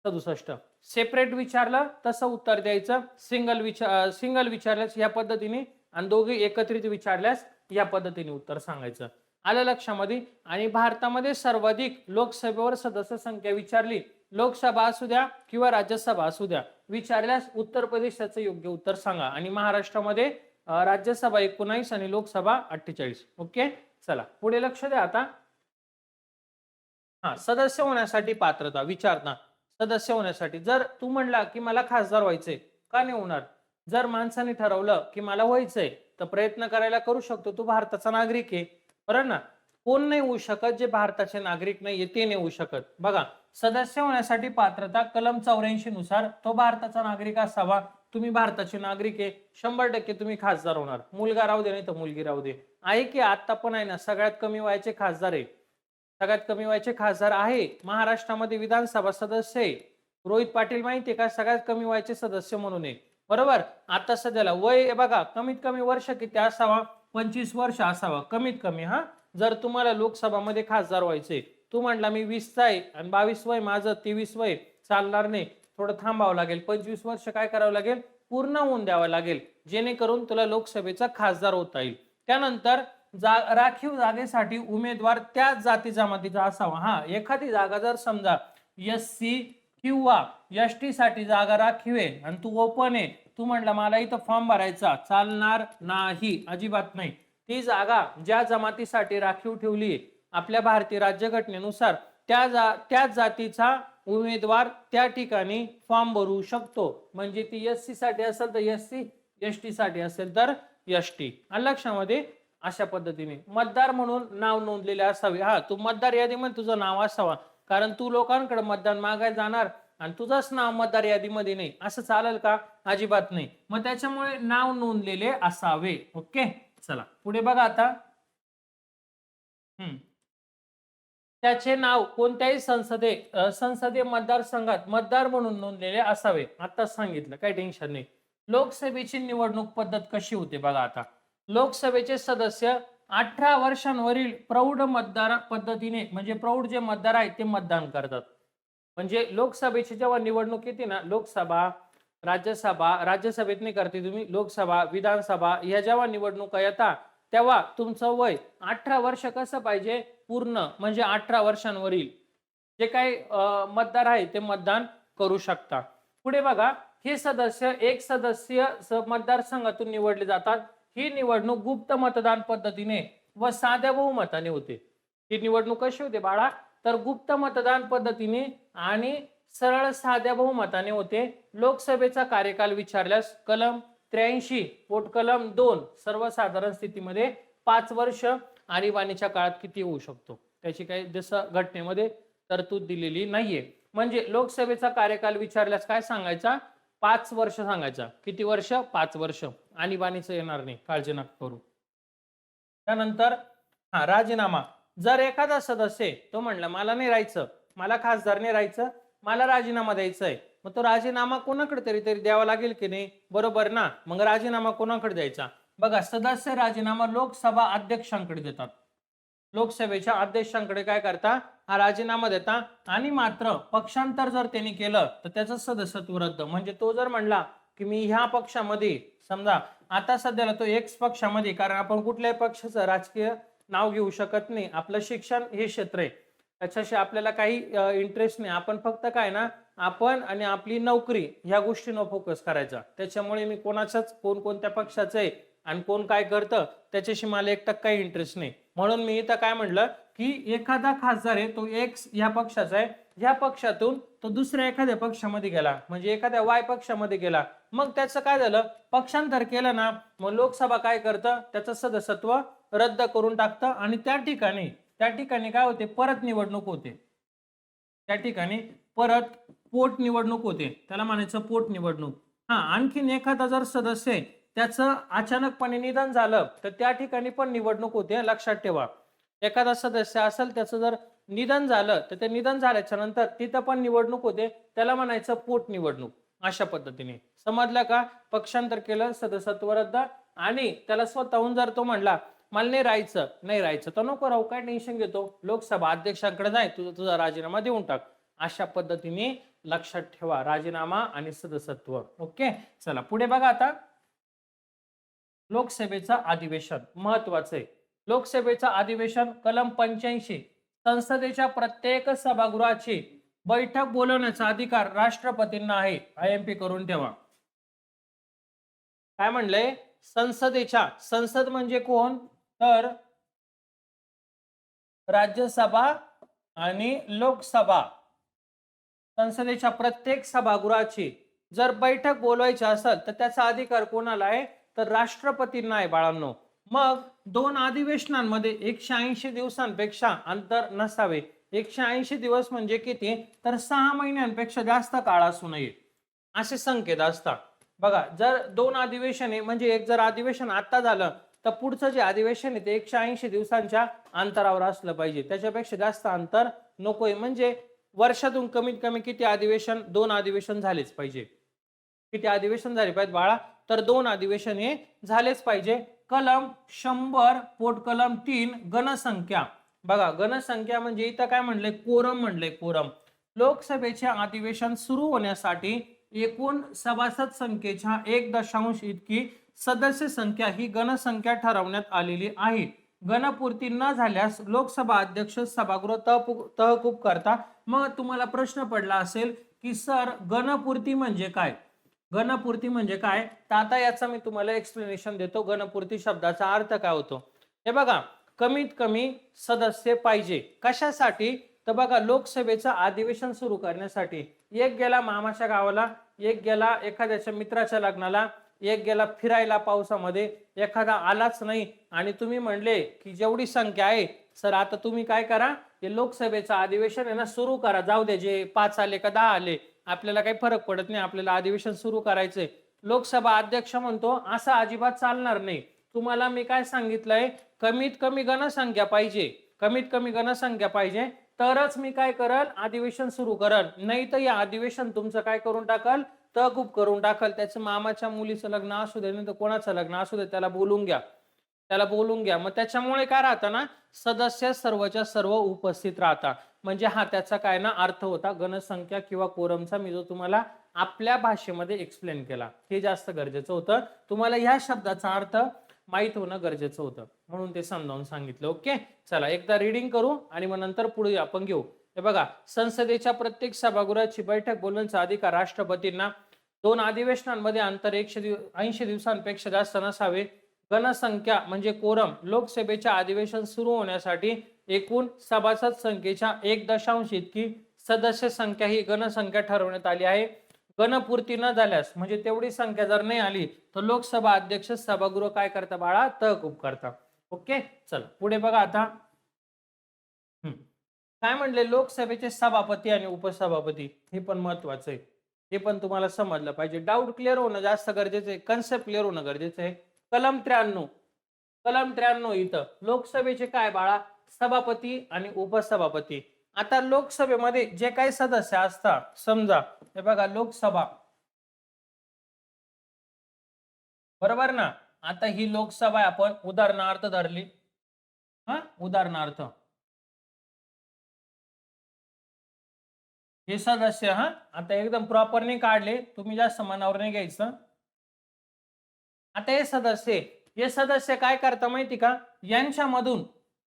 67. सेपरेट विचारलं तसं उत्तर द्यायचं, सिंगल विचारल्यास या पद्धतीने आणि दोघे एकत्रित विचारल्यास या पद्धतीने उत्तर सांगायचं. आलं लक्षामध्ये. आणि भारतामध्ये सर्वाधिक लोकसभेवर सदस्य संख्या विचारली, लोकसभा असू द्या किंवा राज्यसभा असू द्या, विचारल्यास उत्तर प्रदेशाचं योग्य उत्तर सांगा. आणि महाराष्ट्रामध्ये राज्यसभा 19 आणि लोकसभा 48. ओके, चला पुढे लक्ष द्या आता. सदस्य होण्यासाठी पात्रता विचारता. सदस्य होण्यासाठी जर तू म्हणला की मला खासदार व्हायचंय, का नाही होणार. जर माणसाने ठरवलं की मला व्हायचंय तर प्रयत्न करायला करू शकतो, तू भारताचा नागरिक आहे, बरोबर ना. कोण नाही होऊ शकत जे भारताचे नागरिक नाहीये ते नाही होऊ शकत. बघा, सदस्य होण्यासाठी पात्रता कलम 84 नुसार तो भारताचा नागरिक असावा. तुम्ही भारताचे नागरिक आहे, 100% तुम्ही खासदार होणार. मुलगा राहू दे नाही तर मुलगी राहू दे. आहे की आता पण आहे ना, सगळ्यात कमी वयाचे खासदार आहे, सगळ्यात कमी वयाचे खासदार आहे महाराष्ट्रामध्ये. विधानसभा सदस्य आहे रोहित पाटील, माहितीये का, सगळ्यात कमी वयाचे सदस्य म्हणून आहे, बरोबर. आता सध्याला वय बघा, कमीत कमी वर्ष किती असावा, 25 वर्ष असावा कमीत कमी. जर तुम्हाला लोकसभामध्ये खासदार व्हायचे, तू म्हणला मी 20चा आहे आणि 22 वय माझं, 23 वय, चालणार नाही, थोडं थांबावं लागेल. 25 वर्ष काय करावं लागेल, पूर्ण होऊन द्यावं लागेल, जेणेकरून तुला लोकसभेचा खासदार होता येईल. त्यानंतर राखीव जागेसाठी उमेदवार त्याच जाती जमातीचा असावा. एखादी जागा जर समजा SC किंवा ST साठी जागा राखीव आहे आणि तू ओपन आहे, तू म्हणला मला इथं फॉर्म भरायचा, चालणार नाही, अजिबात नाही. ती जागा ज्या जमातीसाठी राखीव ठेवली आपल्या भारतीय राज्यघटनेनुसार, त्याच जातीचा उमेदवार त्या ठिकाणी फॉर्म भरू शकतो. म्हणजे ती SC साठी असेल तर SC, ST साठी असेल तर ST. लक्षामध्ये अशा पद्धतीने मतदार म्हणून नाव नोंदलेले असावे. तू मतदार यादीमध्ये तुझं नाव असावा, कारण तू लोकांकडे मतदान मागायला जाणार आणि तुझंच नाव मतदार यादीमध्ये नाही, असं चालेल का, अजिबात नाही. मग त्याच्यामुळे नाव नोंदलेले असावे. ओके, चला पुढे बघा आता. त्याचे नाव कोणत्याही संसदीय मतदारसंघात मतदार म्हणून नोंदलेले असावे. आता सांगितलं, काही टेन्शन नाही. लोकसभेची निवडणूक पद्धत कशी होते बघा आता. लोकसभेचे सदस्य 18 वर्षांवरील प्रौढ मतदार पद्धतीने, म्हणजे प्रौढ जे मतदार आहेत ते मतदान करतात. म्हणजे लोकसभेची जेव्हा निवडणूक येते ना, लोकसभा, राज्यसभेत नाही करते तुम्ही, लोकसभा, विधानसभा या जेव्हा निवडणुका येतात तेव्हा तुमचं वय 18 वर्ष कसं पाहिजे पूर्ण, म्हणजे 18 वर्षांवरील जे काही मतदार आहे ते मतदान करू शकता. पुढे बघा, हे सदस्य एक सदस्य मतदारसंघातून निवडले जातात. ही निवडणूक गुप्त मतदान पद्धतीने व साध्या बहुमताने होते. ही निवडणूक कशी होते बाळा, तर गुप्त मतदान पद्धतीने आणि सरळ साध्या बहुमताने होते. लोकसभेचा कार्यकाल विचारल्यास कलम 83 पोट कलम 2 सर्वसाधारण स्थितीमध्ये 5 वर्ष, आणीबाणीच्या काळात किती होऊ शकतो त्याची काही जसं घटनेमध्ये तरतूद दिलेली नाहीये. म्हणजे लोकसभेचा कार्यकाल विचारल्यास काय सांगायचा, 5 वर्ष सांगायचा. किती वर्ष, 5 वर्ष. आणीबाणीचं येणार नाही, काळजी नका करू. त्यानंतर राजीनामा. जर एखादा सदस्य तो म्हणला मला नाही राहायचं, मला खासदार नाही राहायचं, मला राजीनामा द्यायचा आहे, मग तो राजीनामा कोणाकडे तरी द्यावा लागेल की नाही, बरोबर ना. मग राजीनामा कोणाकडे द्यायचा, बघा सदस्य राजीनामा लोकसभा अध्यक्षांकडे देतात. लोकसभेच्या अध्यक्षांकडे काय करता, हा राजीनामा देता. आणि मात्र पक्षांतर जर त्यांनी केलं तर त्याचं सदस्यत्व रद्द. म्हणजे तो जर म्हणला की मी ह्या पक्षामध्ये, समजा आता सध्याला तो एक्स पक्षामध्ये, कारण आपण कुठल्याही पक्षाचं राजकीय नाव घेऊ शकत नाही, आपलं शिक्षण हे क्षेत्र आहे, त्याच्याशी आपल्याला काही इंटरेस्ट नाही. आपण फक्त काय ना, आपण आणि आपली नोकरी ह्या गोष्टींवर फोकस करायचा. त्याच्यामुळे मी कोणाच्याच कोणत्या पक्षाचं आहे आणि कोण काय करतं त्याच्याशी मला 1% इंटरेस्ट नाही. म्हणून मी इथं काय म्हटलं की एखादा खासदार आहे तो एक्स या पक्षाचा आहे, ह्या पक्षातून तो दुसऱ्या एखाद्या पक्षामध्ये गेला, म्हणजे एखाद्या वाय पक्षामध्ये गेला, मग त्याचं काय झालं, पक्षांतर केलं ना, मग लोकसभा काय करतं, त्याचं सदस्यत्व रद्द करून टाकतं. आणि त्या ठिकाणी काय होते, परत निवडणूक होते. त्या ठिकाणी परत पोट निवडणूक होते, त्याला म्हणायचं पोट निवडणूक. आणखीन एखादा जर सदस्य आहे त्याचं अचानकपणे निधन झालं तर त्या ठिकाणी पण निवडणूक होते. लक्षात ठेवा, एखादा सदस्य असेल त्याचं जर निधन झालं तर ते निधन झाल्याच्या नंतर तिथं पण निवडणूक होते, त्याला म्हणायचं पोट निवडणूक. अशा पद्धतीने समजलं का, पक्षांतर केलं, सदस्यत्व रद्द, आणि त्याला स्वतःहून जर तो म्हणला मला नाही राहायचं तर नको राहू, काय टेन्शन घेतो, लोकसभा अध्यक्षांकडे जाय, तुझा राजीनामा देऊन टाक. अशा पद्धतीने लक्षात ठेवा राजीनामा आणि सदस्यत्व. ओके, चला पुढे बघा. आता लोकसभेचं अधिवेशन महत्वाचं आहे. लोकसभेचं अधिवेशन कलम 85, संसदेच्या प्रत्येक सभागृहाची बैठक बोलवण्याचा अधिकार राष्ट्रपतींना आहे. IMP करून ठेवा. काय म्हणलंय, संसदेच्या, संसद म्हणजे कोण, तर राज्यसभा आणि लोकसभा, संसदेच्या प्रत्येक सभागृहाची जर बैठक बोलवायची असेल तर त्याचा अधिकार कोणाला आहे, तर राष्ट्रपतींना आहे बाळांनो. मग 2 अधिवेशनांमध्ये 180 दिवसांपेक्षा अंतर नसावे. 180 दिवस म्हणजे किती, तर 6 महिन्यांपेक्षा जास्त काळ असू नये, असे संकेत असतात. बघा, जर 2 अधिवेशन आहे, म्हणजे एक जर अधिवेशन आता झालं तर पुढचं जे अधिवेशन आहे ते 180 दिवसांच्या अंतरावर असलं पाहिजे, त्याच्यापेक्षा जास्त अंतर नकोय. म्हणजे वर्षातून कमीत कमी किती अधिवेशन, 2 अधिवेशन झालेच पाहिजे. किती अधिवेशन झाले पाहिजे बाळा, तर 2 अधिवेशन हे झालेच पाहिजे. कलम 100 पोट कलम 3 गणसंख्या. बघा, गणसंख्या म्हणजे इथं काय म्हणलंय, कोरम म्हणलंय, कोरम. लोकसभेचे अधिवेशन सुरू होण्यासाठी एकूण सभासद संख्येच्या 1 इतकी सदस्य संख्या ही गणसंख्या ठरवण्यात आलेली आहे. गणपूर्ती न झाल्यास लोकसभा अध्यक्ष सभागृह तहकूब करता. मग तुम्हाला प्रश्न पडला असेल की सर गणपूर्ती म्हणजे काय, गणपूर्ती म्हणजे काय, तर आता याचा मी तुम्हाला एक्सप्लेनेशन देतो. गणपूर्ती शब्दाचा अर्थ काय होतो, हे बघा, कमीत कमी सदस्य पाहिजे. कशासाठी, तर बघा, लोकसभेचं अधिवेशन सुरू करण्यासाठी. एक गेला मामाच्या गावाला, एक गेला एखाद्याच्या मित्राच्या लग्नाला, एक गेला फिरायला पावसामध्ये, एखादा आलाच नाही, आणि तुम्ही म्हणले की जेवढी संख्या आहे सर आता तुम्ही काय करा, हे लोकसभेचं अधिवेशन आहे ना सुरू करा, जाऊ दे जे 5 आले का 10 आले आपल्याला काही फरक पडत नाही, आपल्याला अधिवेशन सुरू करायचंय. लोकसभा अध्यक्ष म्हणतो असं अजिबात चालणार नाही. तुम्हाला मी काय सांगितलंय, कमीत कमी गणसंख्या पाहिजे, कमीत कमी गणसंख्या पाहिजे, तरच मी काय करल, अधिवेशन सुरू करल. नाही तर या अधिवेशन तुमचं काय करून टाकल, तहकूब करून टाकल. त्याचं मामाच्या मुलीचं लग्न असू दे, नाही तर कोणाचं लग्न असू दे, त्याला बोलून घ्या, त्याला बोलून घ्या. मग त्याच्यामुळे काय राहतं ना, सदस्य सर्वच्या सर्व उपस्थित राहतात. म्हणजे हा त्याचा काय ना अर्थ होता गणसंख्या किंवा कोरमचा. मी जो तुम्हाला आपल्या भाषेमध्ये एक्सप्लेन केला, हे जास्त गरजेचं होतं. तुम्हाला ह्या शब्दाचा अर्थ माहित होणं गरजेचं होतं, म्हणून ते समजावून सांगितलं. ओके, चला एकदा रीडिंग करू आणि मग नंतर पुढे आपण घेऊ. हे बघा, संसदेच्या प्रत्येक सभागृहाची बैठक बोलण्याचा अधिकार राष्ट्रपतींना. 2 अधिवेशनांमध्ये अंतर 180 दिवसांपेक्षा जास्त नसावे. गणसंख्या म्हणजे कोरम. लोकसभेच्या अधिवेशन सुरू होण्यासाठी एकूण सभासद संख्येच्या 1 इतकी सदस्य संख्या ही गणसंख्या ठरवण्यात आली आहे. गणपूर्ती न झाल्यास म्हणजे तेवढी संख्या जर नाही आली तर लोकसभा अध्यक्ष सभागृह काय करता बाळा, तहकूब करता. ओके, चल पुढे बघा आता. काय म्हणले, लोकसभेचे सभापती आणि उपसभापती, हे पण महत्वाचं आहे, हे पण तुम्हाला समजलं पाहिजे. डाऊट क्लिअर होणं जास्त गरजेचं आहे, कन्सेप्ट क्लिअर होणं गरजेचं आहे. कलम 93 इथं लोकसभेचे काय बाळा, सभापती आणि उपसभापती. आता लोकसभेमध्ये जे काही सदस्य असतात, समजा हे बघा लोकसभा, बरोबर ना. आता ही लोकसभा आपण उदाहरणार्थ धरली, उदाहरणार्थ हे सदस्य, आता एकदम प्रॉपर नाही काढले, तुम्ही जास्त मनावर नाही घ्यायचं. आता हे सदस्य काय करता माहिती का, यांच्यामधून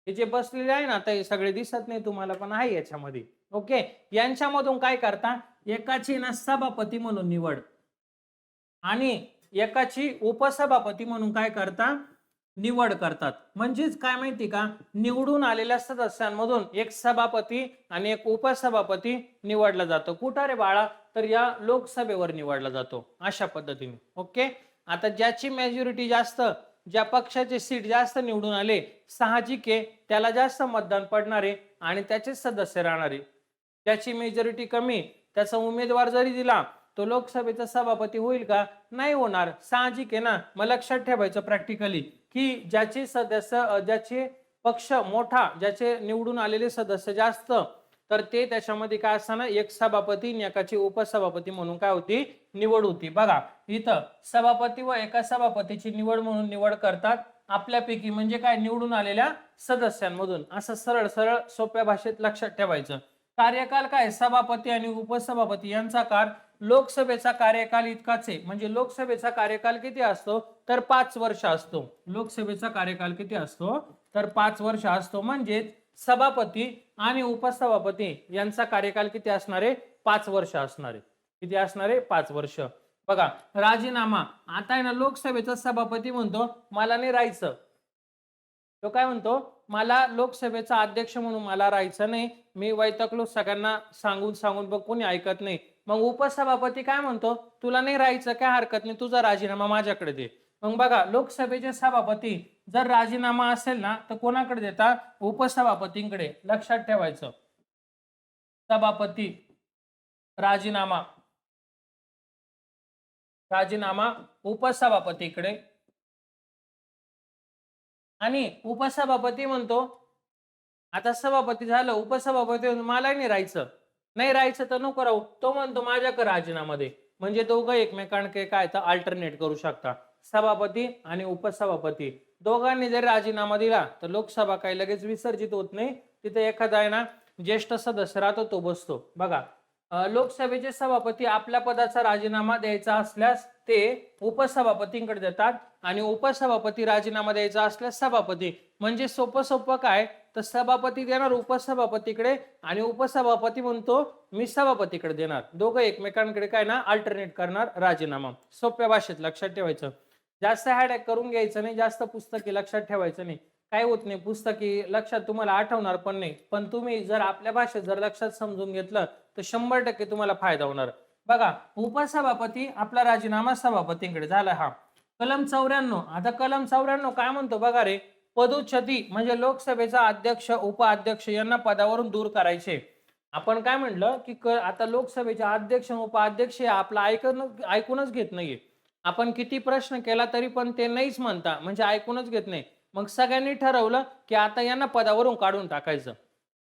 हे जे बसलेले आहे ना, आता हे सगळे दिसत नाही तुम्हाला पण आहे याच्यामध्ये. ओके, यांच्यामधून काय करता, एकाची ना सभापती म्हणून निवड आणि एकाची उपसभापती म्हणून काय करता, निवड करतात. म्हणजेच काय माहिती का, निवडून आलेल्या सदस्यांमधून एक सभापती आणि एक उपसभापती निवडला जातो. कुठं रे बाळा, तर या लोकसभेवर निवडला जातो अशा पद्धतीने. ओके, आता ज्याची मेजॉरिटी जास्त, ज्या पक्षाचे सीट जास्त निवडून आले, साहजिक आहे त्याला जास्त मतदान पडणारे आणि त्याचे सदस्य राहणारे. ज्याची मेजॉरिटी कमी, त्याचा उमेदवार जरी दिला तो लोकसभेचा सभापती होईल का, नाही होणार. साहजिक आहे ना. मग लक्षात ठेवायचं प्रॅक्टिकली की ज्याचे सदस्य, ज्याचे पक्ष मोठा, ज्याचे निवडून आलेले सदस्य जास्त, तर ते त्याच्यामध्ये काय असताना एक सभापती आणि एकाची उपसभापती म्हणून काय होती, निवड होती. बघा इथं सभापती व एका सभापतीची निवड म्हणून निवड करतात आपल्यापैकी, म्हणजे काय, निवडून आलेल्या सदस्यांमधून. असं सरळ सरळ सोप्या भाषेत लक्षात ठेवायचं. कार्यकाल काय, सभापती आणि उपसभापती यांचा कार लोकसभेचा कार्यकाल इतकाच आहे. म्हणजे लोकसभेचा कार्यकाल किती असतो, तर 5 वर्ष असतो. लोकसभेचा कार्यकाल किती असतो, तर 5 वर्ष असतो. म्हणजे सभापती आणि उपसभापती यांचा कार्यकाल किती असणार आहे, 5 वर्ष असणार आहे. किती असणार आहे, 5 वर्ष. बघा राजीनामा, आता आहे ना लोकसभेचा सभापती म्हणतो मला नाही राहायचं, तो काय म्हणतो, मला लोकसभेचा अध्यक्ष म्हणून मला राहायचं नाही, मी वैतागलो, सगळ्यांना सांगून बघ कोणी ऐकत नाही. मग उपसभापती काय म्हणतो, तुला नाही राहायचं काय हरकत नाही, तुझा राजीनामा माझ्याकडे दे. मग बघा लोकसभेचे सभापती जर राजीनामा असेल ना तर कोणाकडे देतात, उपसभापतींकडे. लक्षात ठेवायचं, सभापती राजीनामा उपसभापतीकडे, आणि उपसभापती म्हणतो, आता सभापती झालं, उपसभापती मला नाही राहायचं तर नको राहू, तो म्हणतो माझ्याकडे राजीनामा दे. म्हणजे दोघं एकमेकांकडे काय तर अल्टरनेट करू शकता. सभापती आणि उपसभापती दोघांनी जर राजीनामा दिला तर लोकसभा काही लगेच विसर्जित होत नाही, तिथे एखादा आहे ना ज्येष्ठ सदस्य राहतो तो बसतो. बघा लोकसभेचे सभापती आपल्या पदाचा राजीनामा द्यायचा असल्यास ते उपसभापतींकडे देतात आणि उपसभापती राजीनामा द्यायचा असल्यास सभापती. म्हणजे सोपं काय, तर सभापती देणार उपसभापतीकडे आणि उपसभापती म्हणतो मी सभापतीकडे देणार. दोघं एकमेकांकडे काय ना अल्टरनेट करणार राजीनामा. सोप्या भाषेत लक्षात ठेवायचं, जास्त हॅडॅक करून घ्यायचं नाही, जास्त पुस्तकी लक्षात ठेवायचं नाही. काय होत नाही, पुस्तकी लक्षात तुम्हाला आठवणार पण नाही, पण तुम्ही जर आपल्या भाषेत जर लक्षात समजून घेतलं तर 100% तुम्हाला फायदा होणार. बघा उपसभापती आपला राजीनामा सभापतींकडे झाला. हा कलम 94. आता कलम 94 काय म्हणतो बघा रे, पदोच्युती म्हणजे लोकसभेचा अध्यक्ष उपाध्यक्ष यांना पदावरून दूर करायचे. आपण काय म्हटलं की आता लोकसभेचे अध्यक्ष उपाध्यक्ष आपला ऐकूनच घेत नाहीये. आपण किती प्रश्न केला तरी पण ते नाहीच म्हणता, म्हणजे ऐकूनच घेत नाही. मग सगळ्यांनी ठरवलं की आता यांना पदावरून काढून टाकायचं,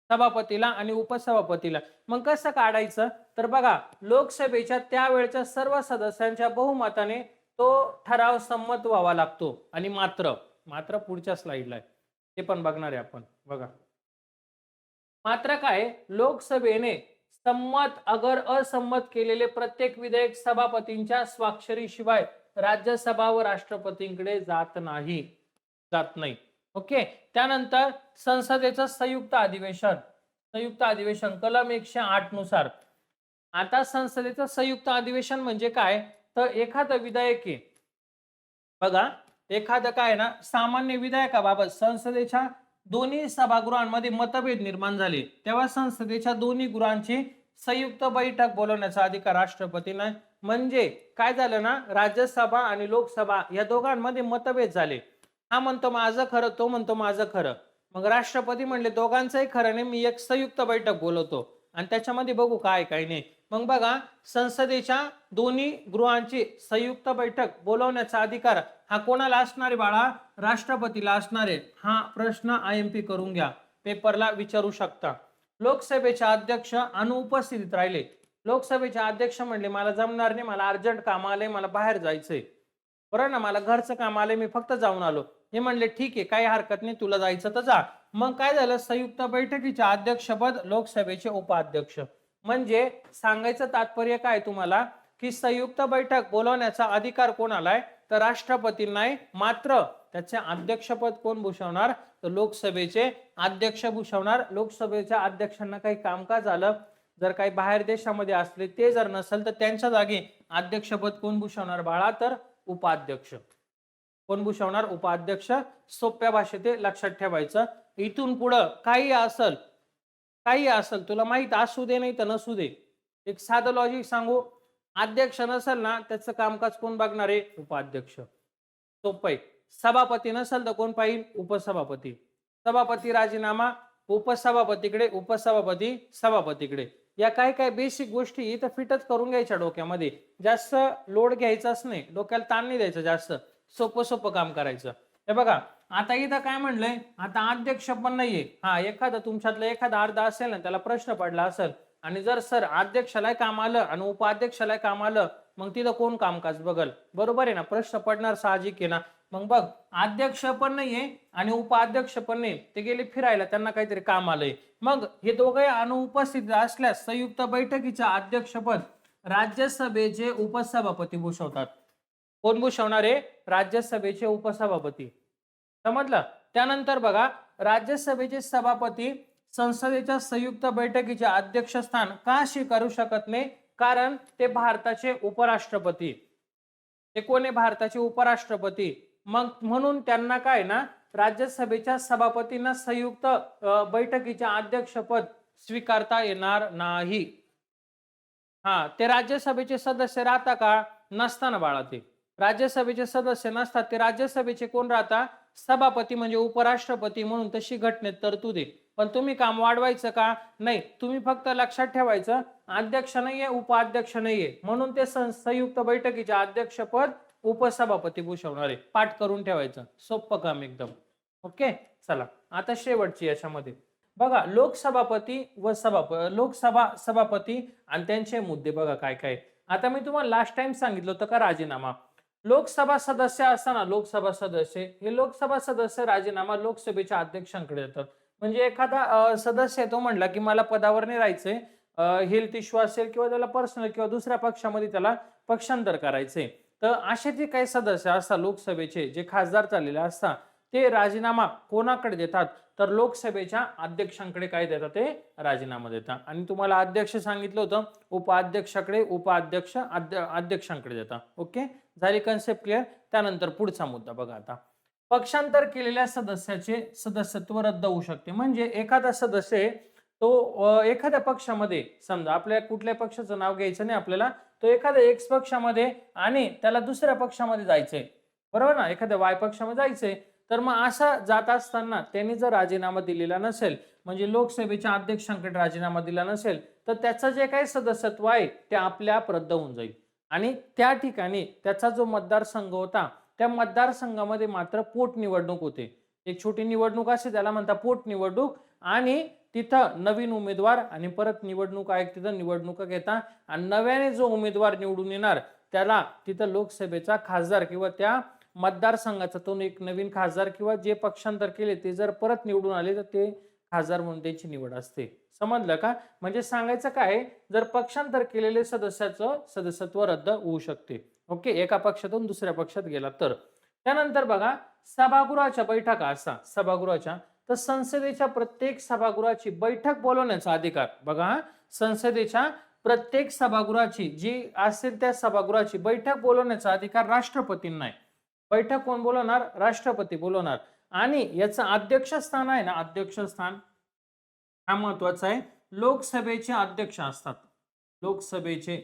सभापतीला आणि उपसभापतीला. मग कसं काढायचं, तर बघा लोकसभेच्या त्यावेळच्या सर्व सदस्यांच्या बहुमताने तो ठराव संमत व्हावा लागतो. आणि मात्र पुढच्या स्लाइडला आहे ते पण बघणार आहे आपण. बघा मात्र काय, लोकसभेने संमत अगर असंमत केलेले प्रत्येक विधेयक सभापतींच्या स्वाक्षरीशिवाय राज्यसभा व राष्ट्रपतींकडे जात नाही. जात नाही. ओके. त्यानंतर संसदेचं संयुक्त अधिवेशन कलम 108 नुसार. आता संसदेचं संयुक्त अधिवेशन म्हणजे काय, तर एखादं विधेयक आहे बघा, एखादं काय ना सामान्य विधेयकाबाबत संसदेच्या दोन्ही सभागृहांमध्ये मतभेद निर्माण झाले, तेव्हा संसदेच्या दोन्ही गृहांची संयुक्त बैठक बोलवण्याचा अधिकार राष्ट्रपतींना. म्हणजे काय झालं ना, राज्यसभा आणि लोकसभा या दोघांमध्ये मतभेद झाले. हा म्हणतो माझं खरं, तो म्हणतो माझं खरं. मग राष्ट्रपती म्हणले दोघांचंही खरं नाही, मी एक संयुक्त बैठक बोलवतो आणि त्याच्यामध्ये बघू काय काय नाही. मग बघा, संसदेच्या दोन्ही गृहांची संयुक्त बैठक बोलवण्याचा अधिकार हा कोणाला असणार आहे बाळा, राष्ट्रपतीला असणार आहे. हा प्रश्न IMP करून घ्या, पेपरला विचारू शकता. लोकसभेचे अध्यक्ष अनुपस्थित राहिले. लोकसभेचे अध्यक्ष म्हणले मला जमणार नाही, मला अर्जंट काम आलंय, मला बाहेर जायचंय, बरं ना, मला घरचं काम आलंय, मी फक्त जाऊन आलो. हे म्हणले ठीक आहे, काही हरकत नाही, तुला जायचं तर जा. मग काय झालं, संयुक्त बैठकीचे अध्यक्षपद लोकसभेचे उपाध्यक्ष. म्हणजे सांगायचं तात्पर्य काय तुम्हाला, की संयुक्त बैठक बोलवण्याचा अधिकार कोणाला आहे, तर राष्ट्रपतींना आहे. मात्र त्याचे अध्यक्षपद कोण भूषवणार, तर लोकसभेचे अध्यक्ष भूषवणार. लोकसभेच्या अध्यक्षांना काही कामकाज आलं, जर काही बाहेर देशामध्ये असले, ते जर नसेल तर त्यांच्या जागी अध्यक्षपद कोण भूषवणार बाळा, तर उपाध्यक्ष. कोण भूषवणार, उपाध्यक्ष. सोप्या भाषेत लक्षात ठेवायचं. इथून पुढं काही असेल तुला माहित असू दे नाही तर नसू दे, एक साधं लॉजिक सांगू, अध्यक्ष नसेल ना त्याचं कामकाज कोण बघणार आहे, उपाध्यक्ष. सोपं आहे. सभापती नसेल तर कोण पाहिजे, उपसभापती. सभापती राजीनामा उपसभापतीकडे, उपसभापती सभापतीकडे. या काय काय बेसिक गोष्टी इथं फिटच करून घ्यायच्या डोक्यामध्ये. जास्त लोड घ्यायचाच नाही, डोक्याला ताण नाही द्यायचं जास्त, सोपं काम करायचं. हे बघा, आता इथं काय म्हणलंय, आता अध्यक्ष पण नाहीये. हा, एखादा तुमच्यातलं एखादा अर्धा असेल ना, त्याला प्रश्न पडला असेल, आणि जर सर अध्यक्षाला काम आलं आणि उपाध्यक्षाला काम आलं, मग तिथं कोण कामकाज बघल, बरोबर आहे ना, प्रश्न पडणार साहजिक आहे ना. मग बघ, अध्यक्ष पण नाहीये आणि उपाध्यक्ष पण नाही, ते गेले फिरायला, त्यांना काहीतरी काम आलंय. मग हे दोघे अनुपस्थित असल्यास संयुक्त बैठकीचे अध्यक्षपद राज्यसभेचे उपसभापती भूषवतात. कोण भूषवणार आहे, राज्यसभेचे उपसभापती. समजलं. त्यानंतर बघा, राज्यसभेचे सभापती संसदेच्या संयुक्त बैठकीचे अध्यक्षस्थान का स्वीकारू शकत नाही, कारण ते भारताचे उपराष्ट्रपती. ते कोण आहे, भारताचे उपराष्ट्रपती. मग म्हणून त्यांना काय ना, राज्यसभेच्या सभापतींना संयुक्त बैठकीचे अध्यक्षपद स्वीकारता येणार नाही. हा, ते राज्यसभेचे सदस्य राहता का, नसताना बाळा. ते राज्यसभेचे सदस्य नसतात, ते राज्यसभेचे कोण राहता, सभापती म्हणजे उपराष्ट्रपती, म्हणून तशी घटनेत तरतूद आहे. पण तुम्ही काम वाढवायचं का, नाही, तुम्ही फक्त लक्षात ठेवायचं अध्यक्ष नाहीये, उपाध्यक्ष नाहीये, म्हणून ते संयुक्त बैठकीचे अध्यक्षपद उपसभापती भूषवणार आहे. पाठ करून ठेवायचं, सोपं काम एकदम. ओके. चला, आता शेवटची याच्यामध्ये बघा, लोकसभापती व लोकसभा सभापती आणि त्यांचे मुद्दे बघा काय काय. आता मी तुम्हाला लास्ट टाइम सांगितलं होतं का, राजीनामा. लोकसभा सदस्य असताना लोकसभा सदस्य राजीनामा लोकसभेच्या अध्यक्षांकडे देतात. म्हणजे एखादा सदस्य तो म्हणला की मला पदावर नाही राहायचंय, हेल्थ इश्यू असेल किंवा त्याला पर्सनल किंवा दुसऱ्या पक्षामध्ये त्याला पक्षांतर करायचंय, तर असे जे काही सदस्य असतात लोकसभेचे, जे खासदार चाललेले असतात, ते राजीनामा कोणाकडे देतात, तर लोकसभेच्या अध्यक्षांकडे काय देतात, ते राजीनामा देतात. आणि तुम्हाला अध्यक्ष सांगितलं होतं, उपाध्यक्षाकडे, उपाध्यक्ष अध्यक्षांकडे देतात. ओके, झाली कन्सेप्ट क्लिअर. त्यानंतर पुढचा मुद्दा बघा. आता पक्षांतर केलेल्या सदस्याचे सदस्यत्व रद्द होऊ शकते. म्हणजे एखादा सदस्य तो एखाद्या पक्षामध्ये, समजा आपल्या कुठल्या पक्षाचं नाव घ्यायचं नाही आपल्याला, तो एखाद्या एक्स पक्षामध्ये आणि त्याला दुसऱ्या पक्षामध्ये जायचंय, बरोबर ना, एखाद्या वाय पक्षामध्ये जायचंय, तर मग असा जात असताना त्यांनी जर राजीनामा दिलेला नसेल, म्हणजे लोकसभेच्या अध्यक्षांकडे राजीनामा दिला नसेल, तर त्याचं जे काही सदस्यत्व आहे ते आपल्याप रद्द होऊन जाईल. आणि त्या ठिकाणी त्याचा जो मतदारसंघ होता, त्या मतदारसंघामध्ये मात्र पोटनिवडणूक होते. एक छोटी निवडणूक असते, त्याला म्हणतात पोटनिवडणूक. आणि तिथं नवीन उमेदवार आणि परत निवडणूक आयोग तिथं निवडणुका घेतात, आणि नव्याने जो उमेदवार निवडून येणार त्याला तिथं लोकसभेचा खासदार किंवा त्या मतदारसंघाचा तो एक नवीन खासदार किंवा जे पक्षांतर केले ते जर परत निवडून आले, तर ते खासदार म्हणून त्यांची निवड असते. समजलं का. म्हणजे सांगायचं काय, जर पक्षांतर केलेले सदस्याचं सदस्यत्व रद्द होऊ शकते. ओके, एका पक्षातून दुसऱ्या पक्षात गेला तर. त्यानंतर बघा सभागृहाच्या बैठका असतात सभागृहाच्या, तर संसदेच्या प्रत्येक सभागृहाची बैठक बोलवण्याचा अधिकार बघा, संसदेच्या प्रत्येक सभागृहाची जी असेल त्या सभागृहाची बैठक बोलवण्याचा अधिकार राष्ट्रपतींना आहे. बैठक कोण बोलवणार? राष्ट्रपती बोलवणार. आणि याचं अध्यक्षस्थान आहे ना, अध्यक्षस्थान हा महत्वाचा आहे. लोकसभेचे अध्यक्ष असतात, लोकसभेचे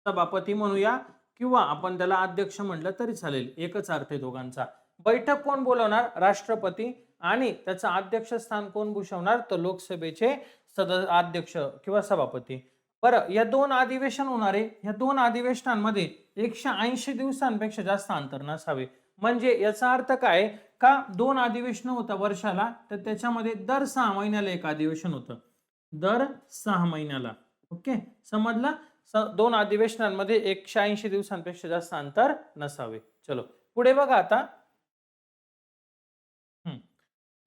सभापती म्हणूया किंवा आपण त्याला अध्यक्ष म्हटलं तरी चालेल, एकच अर्थ आहे दोघांचा. बैठक कोण बोलवणार? राष्ट्रपती. आणि त्याचं अध्यक्षस्थान कोण भूषवणार? तर लोकसभेचे अध्यक्ष किंवा सभापती. बरं, या दोन अधिवेशन होणार आहे, या दोन अधिवेशनांमध्ये 180 दिवसांपेक्षा जास्त अंतर नसावे. म्हणजे याचा अर्थ काय का, दोन अधिवेशन होतं वर्षाला, तर त्याच्यामध्ये दर 6 महिन्याला एक अधिवेशन होतं, दर 6 महिन्याला. ओके, समजलं? दोन अधिवेशनांमध्ये 180 दिवसांपेक्षा जास्त अंतर नसावे. चलो पुढे बघा आता.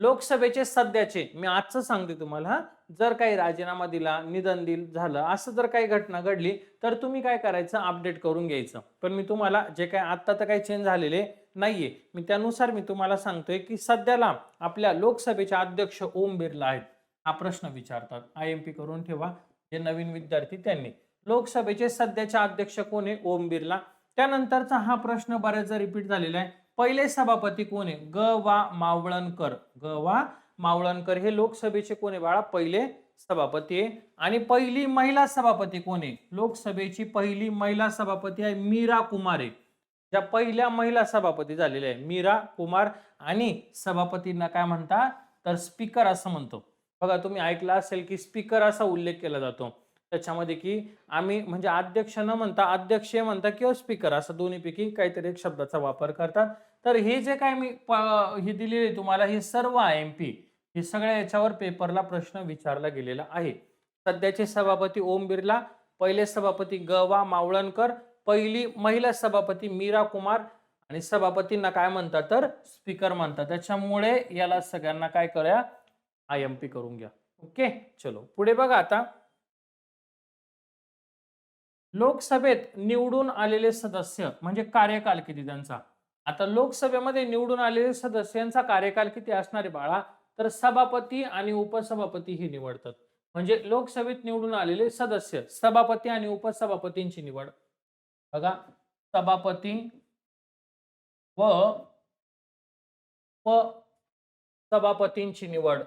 लोकसभेचे सध्याचे, मी आजचं सांगते तुम्हाला, जर काही राजीनामा दिला, निधन झालं, असं जर काही घटना घडली तर तुम्ही काय करायचं? अपडेट करून घ्यायचं. पण मी तुम्हाला जे काही आता तर काही चेंज झालेले नाहीये, मी त्यानुसार मी तुम्हाला सांगतोय की सध्याला आपल्या लोकसभेचे अध्यक्ष ओम बिर्ला आहेत. हा प्रश्न विचारतात, IMP करून ठेवा जे नवीन विद्यार्थी त्यांनी. लोकसभेचे सध्याचे अध्यक्ष कोण आहे? ओम बिर्ला. त्यानंतरचा हा प्रश्न बऱ्याचदा रिपीट झालेला आहे. पहिले सभापती कोण आहे? ग वा मावळणकर. ग वा मावळणकर हे लोकसभेचे कोण आहे बाळा? पहिले सभापती आहे. आणि पहिली महिला सभापती कोण आहे? लोकसभेची पहिली महिला सभापती आहे मीरा कुमार आहे. ज्या पहिल्या महिला सभापती झालेल्या आहे मीरा कुमार. आणि सभापतींना काय म्हणतात? तर स्पीकर असं म्हणतो. बघा, तुम्ही ऐकलं असेल की स्पीकर असा उल्लेख केला जातो त्याच्यामध्ये, की आम्ही म्हणजे अध्यक्ष न म्हणता अध्यक्ष म्हणता किंवा स्पीकर असं दोन्हीपैकी काहीतरी एक शब्दाचा वापर करतात. तर हे जे काय मी हे दिलेले तुम्हाला, हे सर्व IMP, हे सगळ्या याच्यावर पेपरला प्रश्न विचारला गेलेला आहे. सध्याचे सभापती ओम बिर्ला, पहिले सभापती ग वा मावळणकर, पहिली महिला सभापती मीरा कुमार, आणि सभापतींना काय म्हणतात? तर स्पीकर म्हणतात. त्याच्यामुळे याला सगळ्यांना काय करूया? IMP करून घ्या. ओके, चलो पुढे बघा आता. लोकसभेत निवडून आलेले सदस्य म्हणजे कार्यकाल किती त्यांचा? आता लोकसभेमध्ये निवडून आलेले सदस्यांचा कार्यकाल किती असणार आहे बाळा? तर सभापती आणि उपसभापती हे निवडतात. म्हणजे लोकसभेत निवडून आलेले सदस्य, सभापती आणि उपसभापतींची निवड बघा, सभापती व उपसभापतींची निवड.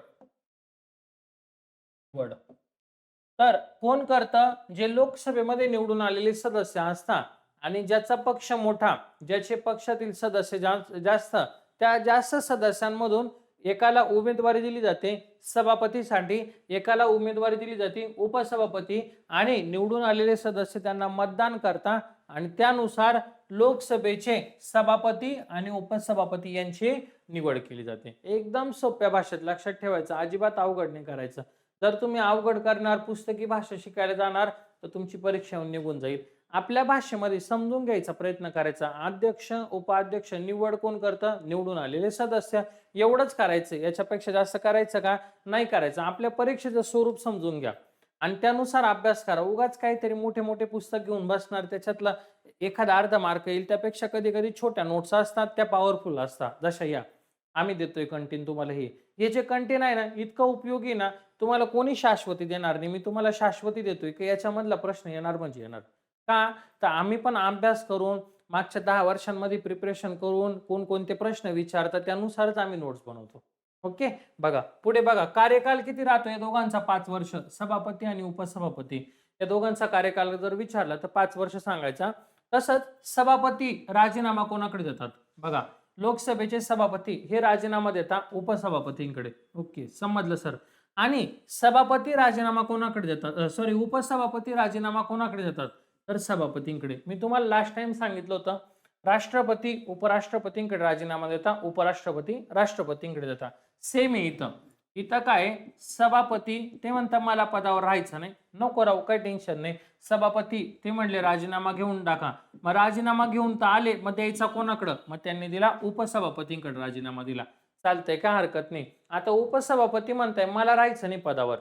तर कोण करतं? जे लोकसभेमध्ये निवडून आलेले सदस्य असतात आणि ज्याचा पक्ष मोठा, ज्याचे पक्षातील सदस्य जास्त, त्या जास्त सदस्यांमधून एकाला उमेदवारी दिली जाते सभापतीसाठी, एकाला उमेदवारी दिली जाते उपसभापती, आणि निवडून आलेले सदस्य त्यांना मतदान करतात आणि त्यानुसार लोकसभेचे सभापती आणि उपसभापती यांची निवड केली जाते. एकदम सोप्या भाषेत लक्षात ठेवायचं, अजिबात अवघड नाही करायचं. जर तुम्ही अवघड करणार, पुस्तकी भाषा शिकायला जाणार, तर तुमची परीक्षा निघून जाईल. आपल्या भाषेमध्ये समजून घ्यायचा प्रयत्न करायचा. अध्यक्ष, उपाध्यक्ष निवड कोण करतं? निवडून आलेले सदस्य. एवढंच करायचं, याच्यापेक्षा जास्त करायचं का? नाही करायचं. आपल्या परीक्षेचं स्वरूप समजून घ्या आणि त्यानुसार अभ्यास करा. उगाच काहीतरी मोठे मोठे पुस्तक घेऊन बसणार, त्याच्यातला एखादा अर्धा मार्क येईल, त्यापेक्षा कधी कधी छोट्या नोट्स असतात, त्या पॉवरफुल असतात. जशा या आम्ही देतोय कंटेन तुम्हाला, हे जे कंटेन आहे ना, इतकं उपयोगी ना, तुम्हाला कोणी शाश्वती देणार नाही. मी तुम्हाला शाश्वती देतोय की याच्यामधला प्रश्न येणार म्हणजे येणार. का? तर आम्ही पण अभ्यास करून मागच्या 10 वर्षांमध्ये प्रिपरेशन करून कोणकोणते प्रश्न विचारतात त्यानुसारच आम्ही नोट्स बनवतो. ओके, बघा पुढे बघा. कार्यकाल किती राहतो या दोघांचा? 5 वर्ष. सभापती आणि उपसभापती या दोघांचा कार्यकाल जर विचारला तर 5 वर्ष सांगायचा. तसंच सभापती राजीनामा कोणाकडे देतात? बघा, लोकसभेचे सभापती हे राजीनामा देतात उपसभापतींकडे. ओके, समजलं सर. आणि सभापती राजीनामा कोणाकडे देतात? सॉरी, उपसभापती राजीनामा कोणाकडे देतात? तर सभापतींकडे. मी तुम्हाला लास्ट टाइम सांगितलं होतं, राष्ट्रपती उपराष्ट्रपतींकडे राजीनामा देतात, उपराष्ट्रपती राष्ट्रपतींकडे देतात. सेम आहे इथं. इथं काय, सभापती ते म्हणतात मला पदावर राहायचं नाही, नको राहू, काही टेन्शन नाही. सभापती ते म्हणले राजीनामा घेऊन टाका, मग राजीनामा घेऊन तर आले, मग द्यायचा कोणाकडं? मग त्यांनी दिला उपसभापतींकडे राजीनामा दिला. चालतंय, काय हरकत नाही. आता उपसभापती म्हणताय मला राहायचं नाही पदावर,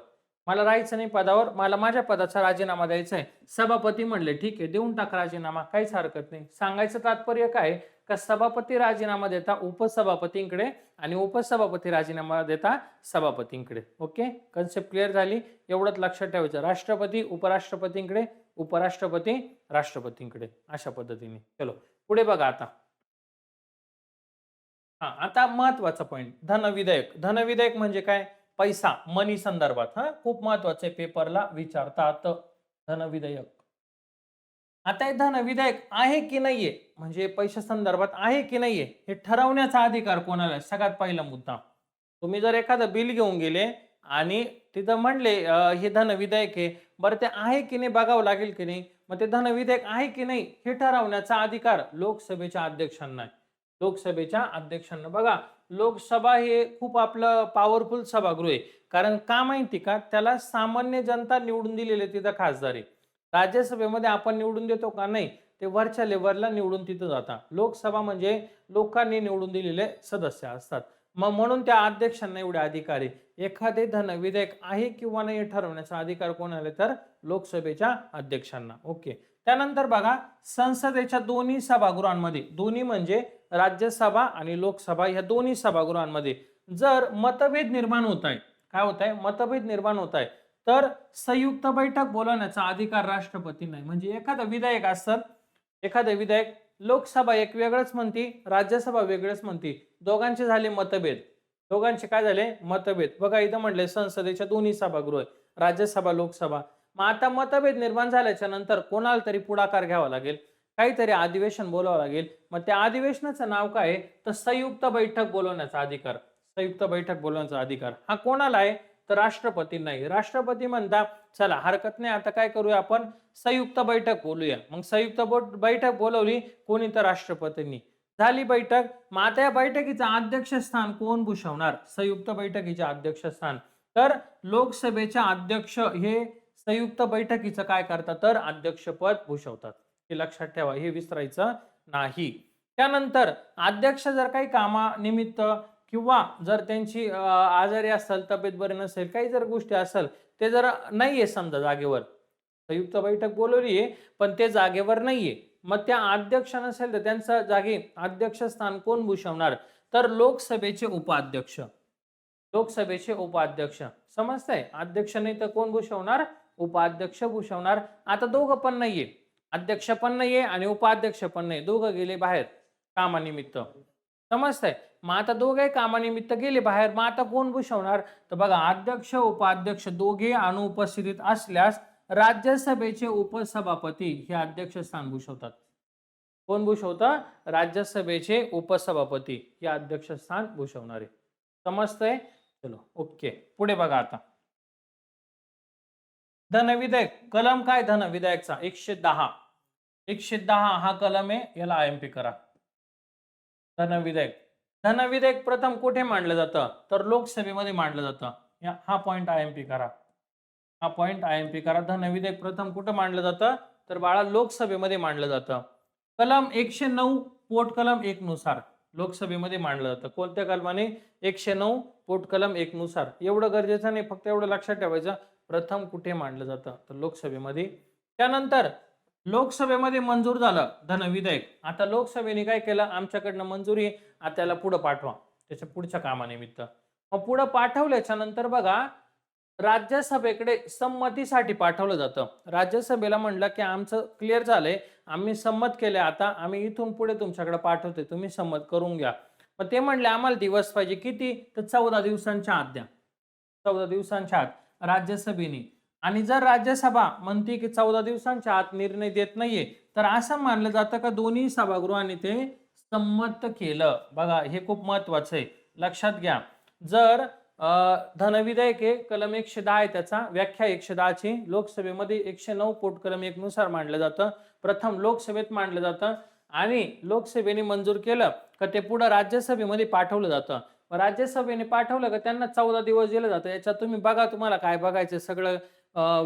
मला राहायचं नाही पदावर, मला माझ्या पदाचा राजीनामा द्यायचा आहे. सभापती म्हणले ठीक आहे, देऊन टाक राजीनामा, काहीच हरकत नाही. सांगायचं तात्पर्य काय का सभापती राजीनामा देता उपसभापतींकडे आणि उपसभापती राजीनामा देता सभापतींकडे. ओके, कन्सेप्ट क्लिअर झाली. एवढंच लक्षात ठेवायचं. राष्ट्रपती उपराष्ट्रपतींकडे, उपराष्ट्रपती राष्ट्रपतींकडे, अशा पद्धतीने. चलो पुढे बघा आता. आता महत्वाचा पॉइंट, धनविधेयक. धनविधेयक म्हणजे काय? पैसा, मनी संदर्भात. खूप महत्वाचे, पेपरला विचारतात धनविधेयक. आता हे धनविधेयक आहे की नाहीये, म्हणजे पैशा संदर्भात आहे की नाहीये, हे ठरवण्याचा अधिकार कोणाला आहे? सगळ्यात पहिला मुद्दा. तुम्ही जर एखादं बिल घेऊन गेले आणि तिथं म्हणले हे धनविधेयक आहे, बरं ते आहे की नाही बघावं लागेल की नाही. मग ते धनविधेयक आहे की नाही हे ठरवण्याचा अधिकार लोकसभेच्या अध्यक्षांना आहे. लोकसभेच्या अध्यक्षांना. बघा, लोकसभा हे खूप आपलं पॉवरफुल सभागृह आहे. कारण का माहिती का, त्याला सामान्य जनता निवडून दिलेले तिथं खासदार आहे. राज्यसभेमध्ये आपण निवडून देतो का? नाही, ते वरच्या लेवलला निवडून तिथं जातात. लोकसभा म्हणजे लोकांनी निवडून दिलेले सदस्य असतात. मग म्हणून त्या अध्यक्षांना एवढे अधिकार आहे. एखादे धनविधेयक आहे किंवा नाही ठरवण्याचा अधिकार कोणाला? तर लोकसभेच्या अध्यक्षांना. ओके, त्यानंतर बघा, संसदेच्या दोन्ही सभागृहांमध्ये, दोन्ही म्हणजे राज्यसभा आणि लोकसभा, ह्या दोन्ही सभागृहांमध्ये जर मतभेद निर्माण होत आहे, काय होत आहे? मतभेद निर्माण होत आहे, तर संयुक्त बैठक बोलवण्याचा अधिकार राष्ट्रपती नाही. म्हणजे एखादं विधेयक असतं, एखादं विधेयक लोकसभा एक वेगळंच म्हणती, राज्यसभा वेगळंच म्हणती, दोघांचे झाले मतभेद. दोघांचे काय झाले? मतभेद. बघा इथं म्हटले संसदेच्या दोन्ही सभागृह, राज्यसभा लोकसभा. मग आता मतभेद निर्माण झाल्याच्या नंतर कोणाला तरी पुढाकार घ्यावा लागेल, काहीतरी अधिवेशन बोलावं लागेल. मग त्या अधिवेशनाचं नाव काय? तर संयुक्त बैठक बोलवण्याचा अधिकार. संयुक्त बैठक बोलवण्याचा अधिकार हा कोणाला आहे? तर राष्ट्रपती नाही. राष्ट्रपती म्हणता चला हरकत नाही, आता काय करूया आपण, संयुक्त बैठक बोलूया. मग संयुक्त बैठक बोलवली कोणी? तर राष्ट्रपतींनी. झाली बैठक. मग आता या बैठकीचं अध्यक्षस्थान कोण भूषवणार? संयुक्त बैठकीचे अध्यक्षस्थान तर लोकसभेच्या अध्यक्ष हे संयुक्त बैठकीचं काय करतात? तर अध्यक्षपद भूषवतात. हे लक्षात ठेवा, हे विसरायचं नाही. त्यानंतर अध्यक्ष जर काही कामानिमित्त किंवा जर त्यांची आजारी असेल, तब्येत बरी नसेल, काही जर गोष्टी असेल, ते जर नाहीये समजा जागेवर, संयुक्त बैठक बोलवली आहे पण ते जागेवर नाहीये, मग त्या अध्यक्ष नसेल तर त्यांचं जागी अध्यक्षस्थान कोण भूषवणार? तर लोकसभेचे उपाध्यक्ष. लोकसभेचे उपाध्यक्ष. समजतंय? अध्यक्ष नाही तर कोण भूषवणार? उपाध्यक्ष भूषवणार. आता दोघं पण नाहीये, अध्यक्ष पण नाहीये आणि उपाध्यक्ष पण नाही, दोघं गेले बाहेर कामानिमित्त. समजतंय? मग आता दोघे कामानिमित्त गेले बाहेर, मग आता कोण भूषवणार? तर बघा, अध्यक्ष उपाध्यक्ष दोघे अनुपस्थित असल्यास राज्यसभेचे उपसभापती हे अध्यक्षस्थान भूषवतात. कोण भूषवतं? राज्यसभेचे उपसभापती हे अध्यक्षस्थान भूषवणारे. समजतंय? चलो ओके, पुढे बघा आता. धनविधेयक कलम काय? धनविधेयकचा 110. 110 हा कलम आहे, याला आयएमपी करा. धनविधेयक. धनविधेयक प्रथम कुठे मांडलं जातं? तर लोकसभेमध्ये मांडलं जातं. हा पॉइंट आयएमपी करा. हा पॉइंट आयएमपी करा. धनविधेयक प्रथम कुठे मांडलं जातं? तर बाळा लोकसभेमध्ये मांडलं जातं. कलम 109 पोट कलम 1 नुसार लोकसभेमध्ये मांडलं जातं. कोणत्या कलमाने? 109 पोट कलम 1 नुसार. एवढं गरजेचं नाही, फक्त एवढं लक्षात ठेवायचं, प्रथम कुठे मांडलं जातं? तर लोकसभेमध्ये. त्यानंतर लोकसभेमध्ये मंजूर झालं धनविधेयक. आता लोकसभेने काय केलं? आमच्याकडनं मंजुरी, आता त्याला पुढे पाठवा त्याच्या पुढच्या कामानिमित्त. मग पुढे पाठवल्याच्या नंतर बघा, राज्यसभेकडे संमतीसाठी पाठवलं जातं. राज्यसभेला म्हणलं की आमचं क्लिअर झालंय, आम्ही संमत केले, आता आम्ही इथून पुढे तुमच्याकडे पाठवतोय, तुम्ही संमत करून घ्या. मग ते म्हणले आम्हाला दिवस पाहिजे. किती? तर 14 दिवसांच्या आत द्या. 14 दिवसांच्या आत राज्यसभेने. आणि जर राज्यसभा म्हणते की 14 दिवसांच्या आत निर्णय देत नाहीये, तर असं मानलं जातं का दोन्ही सभागृहांनी ते संमत केलं. बघा, हे खूप महत्वाचं आहे, लक्षात घ्या. जर धनविधेयक आहे, कलम 110 आहे, त्याचा व्याख्या 110 ची लोकसभेमध्ये 109 पोट कलम 1 नुसार मांडलं जातं. प्रथम लोकसभेत मांडलं जातं आणि लोकसभेने मंजूर केलं का ते पुढे राज्यसभेमध्ये पाठवलं जातं. राज्यसभेने पाठवलं का त्यांना 14 दिवस दिलं जातं. याच्यात तुम्ही बघा, तुम्हाला काय बघायचं सगळं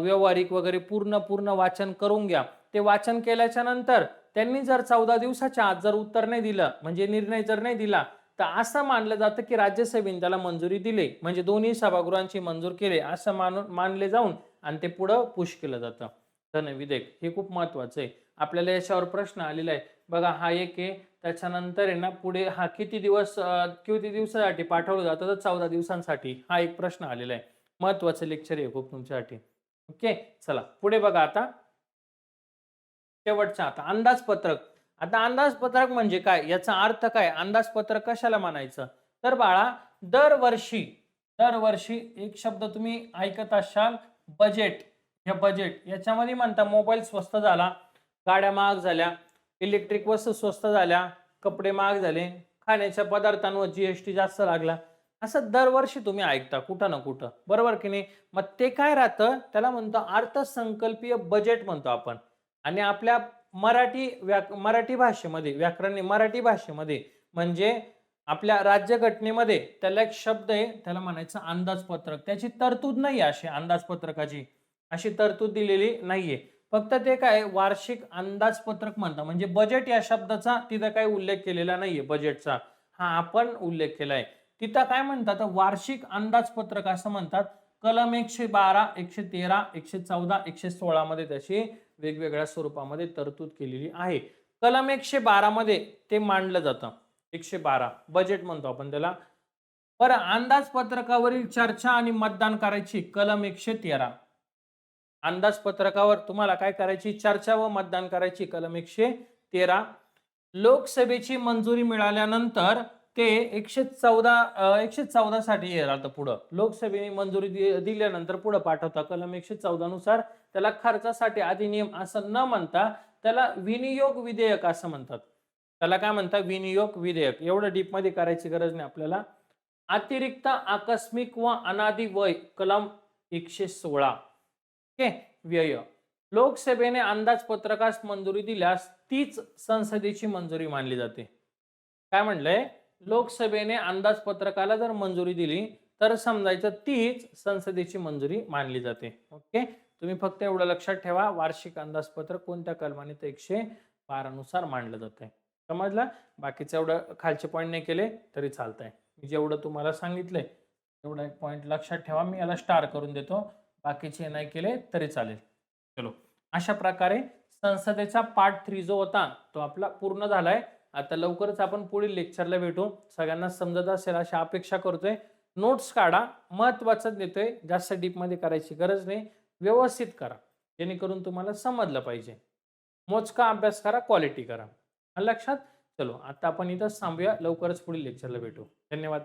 व्यवहारिक वगैरे पूर्ण वाचन करून घ्या. ते वाचन केल्याच्या नंतर त्यांनी जर 14 दिवसाच्या आत जर उत्तर नाही दिलं, म्हणजे निर्णय जर नाही दिला, तर असं मानलं जातं की राज्यसभेने त्याला मंजुरी दिली म्हणजे दोन्ही सभागृहांची मंजूर केले असं मानले जाऊन आणि ते पुढं पुश केलं जातं धन विधेयक. हे खूप महत्वाचं आहे. आपल्याला याच्यावर प्रश्न आलेला आहे बघा. हा एक आहे. त्याच्यानंतर आहे ना पुढे हा किती दिवसासाठी पाठवलं जातं, तर 14 दिवसांसाठी. हा एक प्रश्न आलेला आहे. महत्वाचं लेक्चर आहे खूप तुमच्यासाठी. ओके, चला पुढे बघा आता. शेवटचा आता अंदाजपत्रक. आता अंदाजपत्रक म्हणजे काय, याचा अर्थ काय, अंदाजपत्रक कशाला म्हणायचं. तर बाळा दरवर्षी दरवर्षी एक शब्द तुम्ही ऐकत असाल, बजेट. हे बजेट याच्यामध्ये म्हणता मोबाईल स्वस्त झाला, गाड्या महाग झाल्या, इलेक्ट्रिक वस्तू स्वस्त झाल्या, कपडे महाग झाले, खाण्याच्या पदार्थांवर जीएसटी जास्त लागला. असं दरवर्षी तुम्ही ऐकता कुठं ना कुठं, बरोबर की नाही. मग ते काय राहतं, त्याला म्हणतो अर्थसंकल्पीय बजेट म्हणतो आपण. आणि आपल्या मराठी भाषेमध्ये मराठी भाषेमध्ये म्हणजे आपल्या राज्यघटनेमध्ये त्याला एक शब्द आहे, त्याला म्हणायचं अंदाजपत्रक. त्याची तरतूद नाही अशी अंदाजपत्रकाची, अशी तरतूद दिलेली नाहीये. फक्त ते काय वार्षिक अंदाजपत्रक म्हणतात. म्हणजे बजेट या शब्दाचा तिथं काही उल्लेख केलेला नाहीये बजेटचा. हा आपण उल्लेख केलाय. तिथं काय म्हणतात, वार्षिक अंदाजपत्रक असं म्हणतात. कलम 112, 113, 114, 116 मध्ये त्याची वेगवेगळ्या स्वरूपामध्ये तरतूद केलेली आहे. कलम 112 मध्ये ते मांडलं जातं. 112 बजेट म्हणतो आपण त्याला. बरं, अंदाजपत्रकावरील चर्चा आणि मतदान करायची कलम 113. अंदाजपत्रकावर तुम्हाला काय करायची, चर्चा व मतदान करायची कलम 113. लोकसभेची मंजुरी मिळाल्यानंतर ते 114 साठी हे राहतं पुढं. लोकसभेने मंजुरी दिल्यानंतर पुढे पाठवता कलम 114 नुसार त्याला खर्चासाठी अधिनियम असं न म्हणता त्याला विनियोग विधेयक असं म्हणतात. त्याला काय म्हणतात, विनियोग विधेयक. एवढं डीप मध्ये करायची गरज नाही आपल्याला. अतिरिक्त आकस्मिक व अनादी वय कलम 116. ओके, व्यय. लोकसभेने अंदाजपत्रकास मंजुरी दिल्यास तीच संसदेची मंजुरी मानली जाते. काय म्हणलंय, लोकसभेने अंदाजपत्रकाला जर मंजुरी दिली तर समजायचं तीच संसदेची मंजुरी मानली जाते. ओके, तुम्ही फक्त एवढं लक्षात ठेवा, वार्षिक अंदाजपत्रक कोणत्या कलमाने, 112 नुसार मांडलं जाते. समजलं. बाकीचं एवढं खालचे पॉईंट नाही केले तरी चालतंय. मी जेवढं तुम्हाला सांगितलंय तेवढा एक पॉईंट लक्षात ठेवा. मी याला स्टार करून देतो, बाकीचे नाही केले तरी चालेल. चलो, अशा प्रकारे संसदेचा पार्ट 3 जो होता तो आपला पूर्ण झालाय. आता लवकरच आपण पुढील लेक्चरला भेटू. सगळ्यांना समजत असेल अशी अपेक्षा करतोय. नोट्स काढा, महत्वाचं देतोय, जास्त डीप मध्ये करायची गरज नाही. व्यवस्थित करा जेणेकरून तुम्हाला समजलं पाहिजे. मोजका अभ्यास करा, क्वालिटी करा. लक्षात. चलो, आता आपण इथंच थांबूया. लवकरच पुढील लेक्चरला भेटू. धन्यवाद.